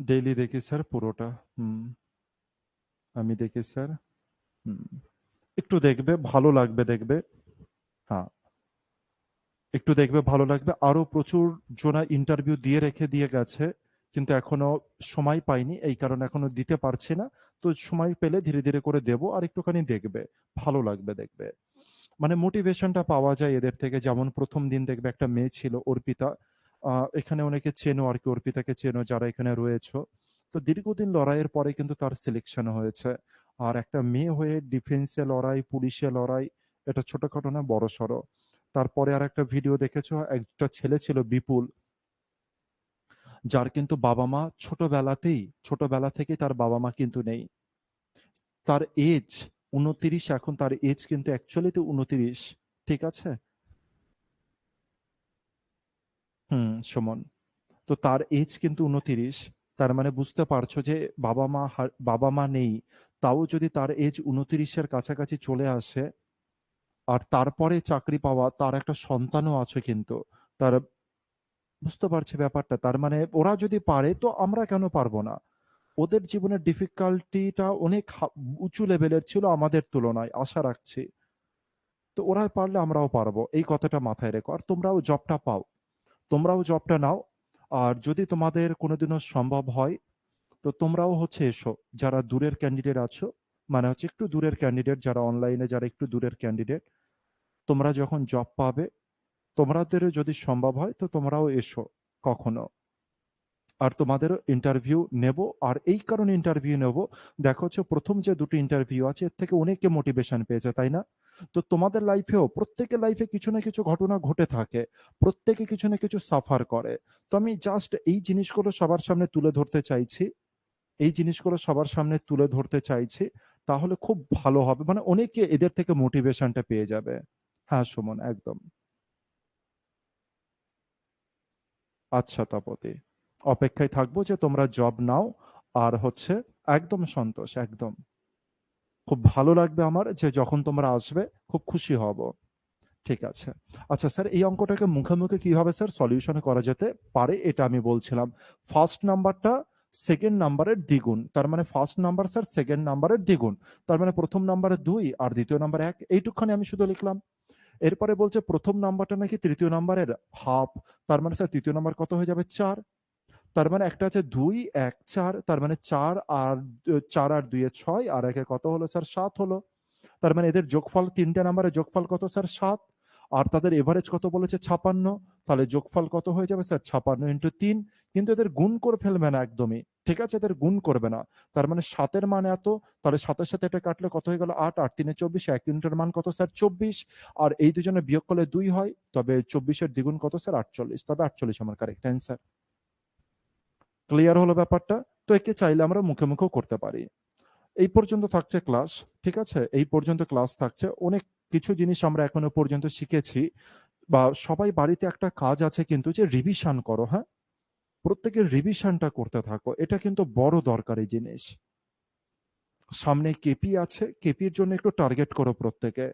ডেইলি দেখি স্যার পুরোটা। হুম, আমি দেখি স্যার। হুম, একটু দেখবে ভালো লাগবে দেখবে। হ্যাঁ, একটু দেখবে ভালো লাগবে। আরো প্রচুর জনা ইন্টারভিউ দিয়ে গেছে, কিন্তু এখনো সময় পাইনি, এই কারণে এখনো দিতে পারছি না। তো সময় পেলে ধীরে ধীরে করে দেব, আর একটুখানি দেখবে, ভালো লাগবে দেখবে। মানে মোটিভেশনটা পাওয়া যায় এদের থেকে। যেমন প্রথম দিন দেখবে একটা মেয়ে ছিল অর্পিতা, এখানে অনেকে চেনো আর কি, অর্পিতাকে চেনো যারা এখানে রয়েছো। তো দীর্ঘদিন লড়াইয়ের পরে কিন্তু তার সিলেকশন হয়েছে। আর একটা মেয়ে হয়ে ডিফেন্সে লড়াই, পুলিশে লড়াই, এটা ছোটখাটো না, বড় সড়ো। তারপরে আর একটা ভিডিও দেখেছো, একটা ছেলে ছিল বিপুল, যার কিন্তু বাবা মা ছোটবেলা থেকেই তার বাবা মা কিন্তু নেই। তার এজ 29, এখন তার এজ কিন্তু অ্যাকচুয়ালি তো 29। ঠিক আছে। হুম, সুমন। তো তার এজ কিন্তু 29। তার মানে বুঝতে পারছো যে বাবা মা নেই, তাও যদি তার এজ 29-এর কাছাকাছি চলে আসে, আর তারপরে চাকরি পাওয়া, তার একটা সন্তানও আছে কিন্তু। তার, বুঝতে পারছে ব্যাপারটা? তার মানে ওরা যদি পারে তো আমরা কেন পারবো না? ওদের জীবনের ডিফিকাল্টিটা অনেক উঁচু লেভেলের ছিল আমাদের তুলনায়, আশা রাখছি। তো ওরা পারলে আমরাও পারবো, এই কথাটা মাথায় রেখো। আর তোমরাও জবটা পাও, তোমরাও জবটা নাও। আর যদি তোমাদের কোনোদিনও সম্ভব হয় তো তোমরাও হচ্ছে এসো, যারা দূরের ক্যান্ডিডেট আছো, মানে হচ্ছে একটু দূরের ক্যান্ডিডেট, যারা অনলাইনে যারা একটু দূরের ক্যান্ডিডেট, তোমরা যখন জব পাবে, তোমাদেরও যদি সম্ভব হয় তো তোমরাও এসো কখনো। আর তোমাদেরও ইন্টারভিউ নেব। আর এই কারণে ইন্টারভিউ নেব, দেখো হচ্ছে প্রথম যে দুটো ইন্টারভিউ আছে এর থেকে অনেকে মোটিভেশন পেয়েছে, তাই না? তো তোমাদের লাইফেও প্রত্যেকের লাইফে কিছু না কিছু ঘটনা ঘটে থাকে, প্রত্যেকে কিছু না কিছু সাফার করে। তো আমি জাস্ট এই জিনিসগুলো সবার সামনে তুলে ধরতে চাইছি, এই জিনিসগুলো সবার সামনে তুলে ধরতে চাইছি। তাহলে খুব ভালো হবে, মানে অনেকে এদের থেকে মোটিভেশনটা পেয়ে যাবে। হ্যাঁ সুমন, একদম। আচ্ছা তপতি, অপেক্ষায় থাকবো যে তোমরা জব নাও। আর হচ্ছে একদম সন্তোষ, একদম খুব ভালো লাগবে আমার যে যখন তোমরা আসবে, খুব খুশি হব। ঠিক আছে। আচ্ছা স্যার, এই অঙ্কটাকে মুখে মুখে কিভাবে স্যার সলিউশন করা যেতে পারে এটা আমি বলছিলাম। ফার্স্ট নাম্বারটা সেকেন্ড নাম্বারের দ্বিগুণ, তার মানে ফার্স্ট নাম্বার স্যার সেকেন্ড নাম্বারের দ্বিগুণ, তার মানে প্রথম নাম্বারে 2 আর দ্বিতীয় নাম্বারে 1, এইটুকখানি আমি শুধু লিখলাম। এরপরে বলছে প্রথম নাম্বারটা নাকি তৃতীয় নাম্বারের হাফ, তার মানে স্যার তৃতীয় নাম্বার কত হয়ে যাবে? 4। তার মানে একটা আছে 2 1 4, তার মানে 4 আর 4 আর 2 এ 6, আর একে কত হলো স্যার? 7 হলো। তার মানে এদের যোগফল, তিনটে নাম্বারের যোগফল কত স্যার? 7। আর তাদের এভারেজ কত বলেছে? 56। তাহলে যোগফল কত হয়ে যাবে স্যার? 56 ইন্টু 3। কিন্তু এদের গুণ করে ফেলবে না একদমই, ঠিক আছে, এদের গুণ করবে না। তার মানে 7-এর মান এত, তাহলে 7-এর সাথে এটা কাটলে কত হয়ে গেল? 8, 8 3 24, 1 ইউনিটের মান কত স্যার? 24। আর এই দুজনে বিয়োগ করলে 2 হয়, তবে 24-এর দ্বিগুণ কত স্যার? 48, তবে 48 আমার কারেক্ট অ্যান্সার। ক্লিয়ার হলো ব্যাপারটা? তো একে চাইলে আমরা মুখে মুখেও করতে পারি। এই পর্যন্ত থাকছে ক্লাস, ঠিক আছে, এই পর্যন্ত ক্লাস থাকছে। অনেক কিছু জিনিস আমরা এখনো পর্যন্ত শিখেছি। বা সবাই বাড়িতে একটা কাজ আছে কিন্তু, যে রিভিশন করো, হ্যাঁ, প্রত্যেকের রিভিশনটা করতে থাকো, এটা কিন্তু বড় দরকারি জিনিস। সামনে কেপি আছে, কেপির জন্য একটু টার্গেট করো প্রত্যেকে।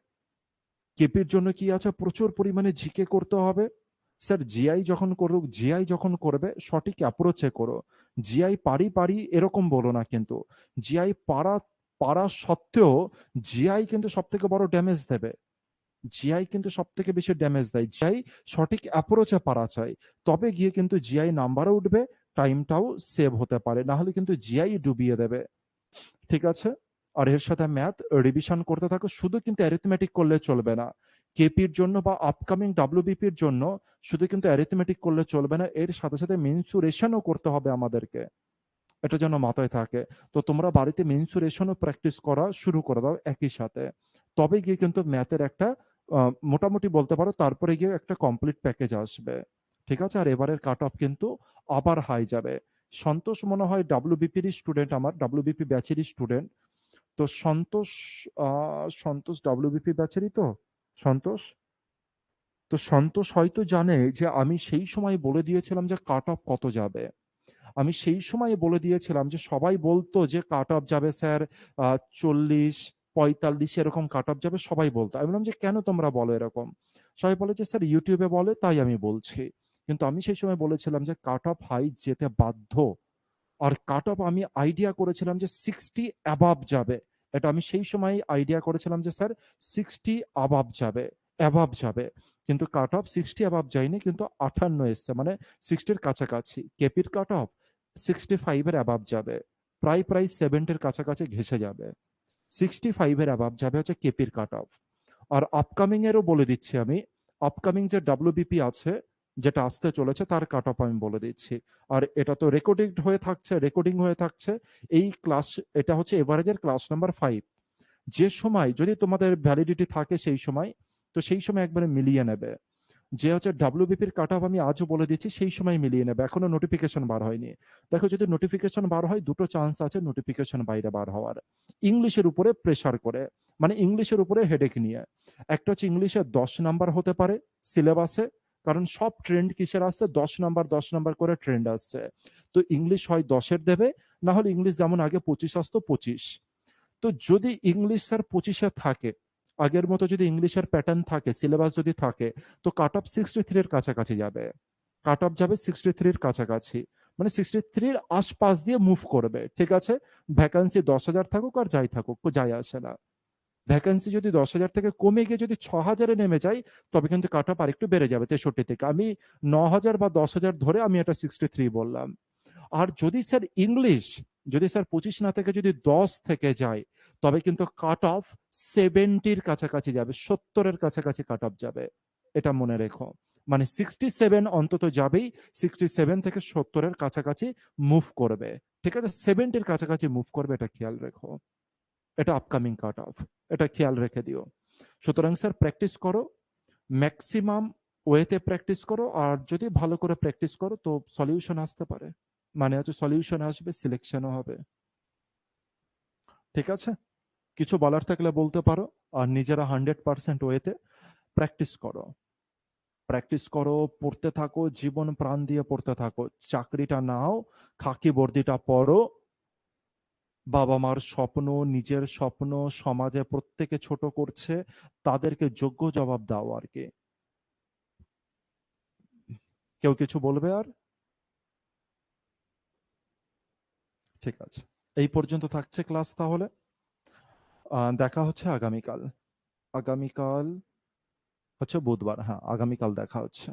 কেপির জন্য কি আছে? প্রচুর পরিমাণে জিকে করতে হবে। স্যার জিআই যখন করুক, জিআই যখন করবে সঠিক অ্যাপ্রোচে করো। জিআই পারি পারি এরকম বলো না কিন্তু। জিআই পারা পারা সত্ত্বেও জিআই কিন্তু সব থেকে বড় ড্যামেজ দেবে। জিআই কিন্তু সব থেকে বেশি ড্যামেজ দেয়। জিআই সঠিক অ্যাপ্রোচে পারা চাই, তবে গিয়ে কিন্তু জিআই নাম্বারও উঠবে, টাইমটাও সেভ হতে পারে, না হলে কিন্তু জিআই ডুবিয়ে দেবে। ঠিক আছে। আর এর সাথে ম্যাথ রিভিশন করতে থাকো, শুধু কিন্তু অ্যারিথমেটিক করলে চলবে না। কেপির জন্য বা আপকামিং ডাব্লিউবিপির জন্য শুধু কিন্তু অ্যারিথমেটিক করলে চলবে না, এর সাথে সাথে মেনসুরেশনও করতে হবে আমাদেরকে, এটা যেন মাথায় থাকে। তো তোমরা বাড়িতে মেনসুরেশনও প্র্যাকটিস করা শুরু করে দাও একই সাথে, তবে গিয়ে কিন্তু ম্যাথের একটা মোটামুটি বলতে পারো তারপরে গিয়ে একটা কমপ্লিট প্যাকেজ আসবে। ঠিক আছে। আর এবারের কাট অফ কিন্তু আবার হাই যাবে। সন্তোষ মনে হয় ডাব্লিউবিপির স্টুডেন্ট, আমার ডাব্লিউবিপি ব্যাচেরই স্টুডেন্ট। তো সন্তোষ, সন্তোষ ডাব্লিউবিপি ব্যাচেরই তো সন্তোষ। তো সন্তোষ হয়তো জানে যে আমি সেই সময় বলে দিয়েছিলাম যে কাট অফ কত যাবে। আমি সেই সময় বলে দিয়েছিলাম যে সবাই বলতো যে কাট অফ যাবে স্যার 40 45 এরকম কাট অফ যাবে, সবাই বলতো। আমি বললাম যে কেন তোমরা বলো এরকম? সবাই বলে যে স্যার ইউটিউবে বলে তাই আমি বলছি। কিন্তু আমি সেই সময় বলেছিলাম যে কাট অফ হাই যেতে বাধ্য। আর কাট অফ আমি আইডিয়া করেছিলাম যে 60 অ্যাবাভ যাবে। এটা আমি সেই সময় আইডিয়া করেছিলাম যে স্যার 60 অ্যাবাভ যাবে, অ্যাবাভ যাবে। কিন্তু কাট অফ 60 অ্যাবাভ যায়নি, কিন্তু 58 এসছে, মানে 60-এর কাছাকাছি। কেপির কাট অফ 65-এর অ্যাবাভ যাবে, প্রায় প্রায় 70-এর কাছাকাছি ঘেসে যাবে। 65-এর অ্যাবাভ যাবে হচ্ছে কেপির কাট অফ। আর আপকামিং এরও বলে দিচ্ছি আমি, আপকামিং যে ডাব্লিউবিপি আছে যেটা আসতে চলেছে তার কাট অফ আমি বলে দিচ্ছি। আর এটা তো রেকর্ডিং হয়ে থাকছে, রেকর্ডিং হয়ে থাকছে। এই ক্লাস, এটা হচ্ছে এভারেজের ক্লাস নাম্বার 5। যে সময় যদি তোমাদের ভ্যালিডিটি থাকে সেই সময়, তো সেই সময় একবারে মিলিয়ে নেবে। যে হচ্ছে ডাব্লিউবিপির কাট অফ আমি আজও বলে দিচ্ছি, সেই সময় মিলিয়ে নেবে, এখনো নোটিফিকেশন বার হয়নি। দেখো যদি নোটিফিকেশন বার হয়, দুটো চান্স আছে নোটিফিকেশন বাইরে বার হওয়ার। ইংলিশের উপরে প্রেসার করে, মানে ইংলিশের উপরে হেডেক নিয়ে। একটা হচ্ছে ইংলিশে 10 নাম্বার হতে পারে সিলেবাসে, কারণ সব ট্রেন্ড কিসের আসছে? 10 নাম্বার 10 নাম্বার করে ট্রেন্ড আসছে। তো ইংলিশ হয় 10-এর দেবে, না হলে ইংলিশ যেমন আগে 25 আসতো 25। তো যদি ইংলিশ স্যার 25-এ থাকে, আগের মতো যদি ইংলিশের প্যাটার্ন থাকে, সিলেবাস যদি থাকে, তো কাট অফ 63-এর কাছাকাছি যাবে। কাট অফ যাবে 63-এর কাছাকাছি, মানে 63-এর আশপাশ দিয়ে মুভ করবে। ঠিক আছে। ভ্যাকান্সি 10,000 থাকুক আর যাই থাকুক, যায় আসে না। ভ্যাকান্সি যদি 10,000 থেকে কমে গিয়ে যদি 6,000-এ নেমে যায়, তবে কিন্তু কাট অফ আরেকটু বেড়ে যাবে 63 থেকে। আমি 9,000 বা 10,000 ধরে আমি এটা 63 বললাম। আর যদি স্যার ইংলিশ, যদি স্যার 25 না থেকে যদি 10 থেকে যায়, তবে কিন্তু কাট অফ 70-এর কাছাকাছি যাবে, 70-এর কাছাকাছি কাট অফ যাবে। এটা মনে রেখো। মানে 67 অন্তত যাবেই, 67 থেকে 70-এর কাছাকাছি মুভ করবে। ঠিক আছে, 70-এর কাছাকাছি মুভ করবে, এটা খেয়াল রেখো। এটা আপকামিং কাট অফ, এটা খেয়াল রেখে দিও। সুতরাং স্যার প্র্যাকটিস করো, ম্যাক্সিমাম ওয়েতে প্র্যাকটিস করো, আর যদি ভালো করে প্র্যাকটিস করো তো সলিউশন আসতে পারে, মানে হচ্ছে সলিউশন আসবে, সিলেকশনও হবে। ঠিক আছে, কিছু বলার থাকলে বলতে পারো। আর নিজেরা 100% ওয়েতে প্র্যাকটিস করো, প্র্যাকটিস করো, পড়তে থাকো, জীবন প্রাণ দিয়ে পড়তে থাকো। চাকরিটা নাও, খাকি বর্দিটা পরো, বাবা মার স্বপ্ন, নিজের স্বপ্ন, সমাজে প্রত্যেকে ছোট করছে, তাদেরকে যোগ্য জবাব দাও আর কি। কেউ কিছু বলবে আর? ঠিক আছে, এই পর্যন্ত থাকছে ক্লাস তাহলে। দেখা হচ্ছে আগামীকাল। আগামীকাল হচ্ছে বুধবার, হ্যাঁ আগামীকাল দেখা হচ্ছে।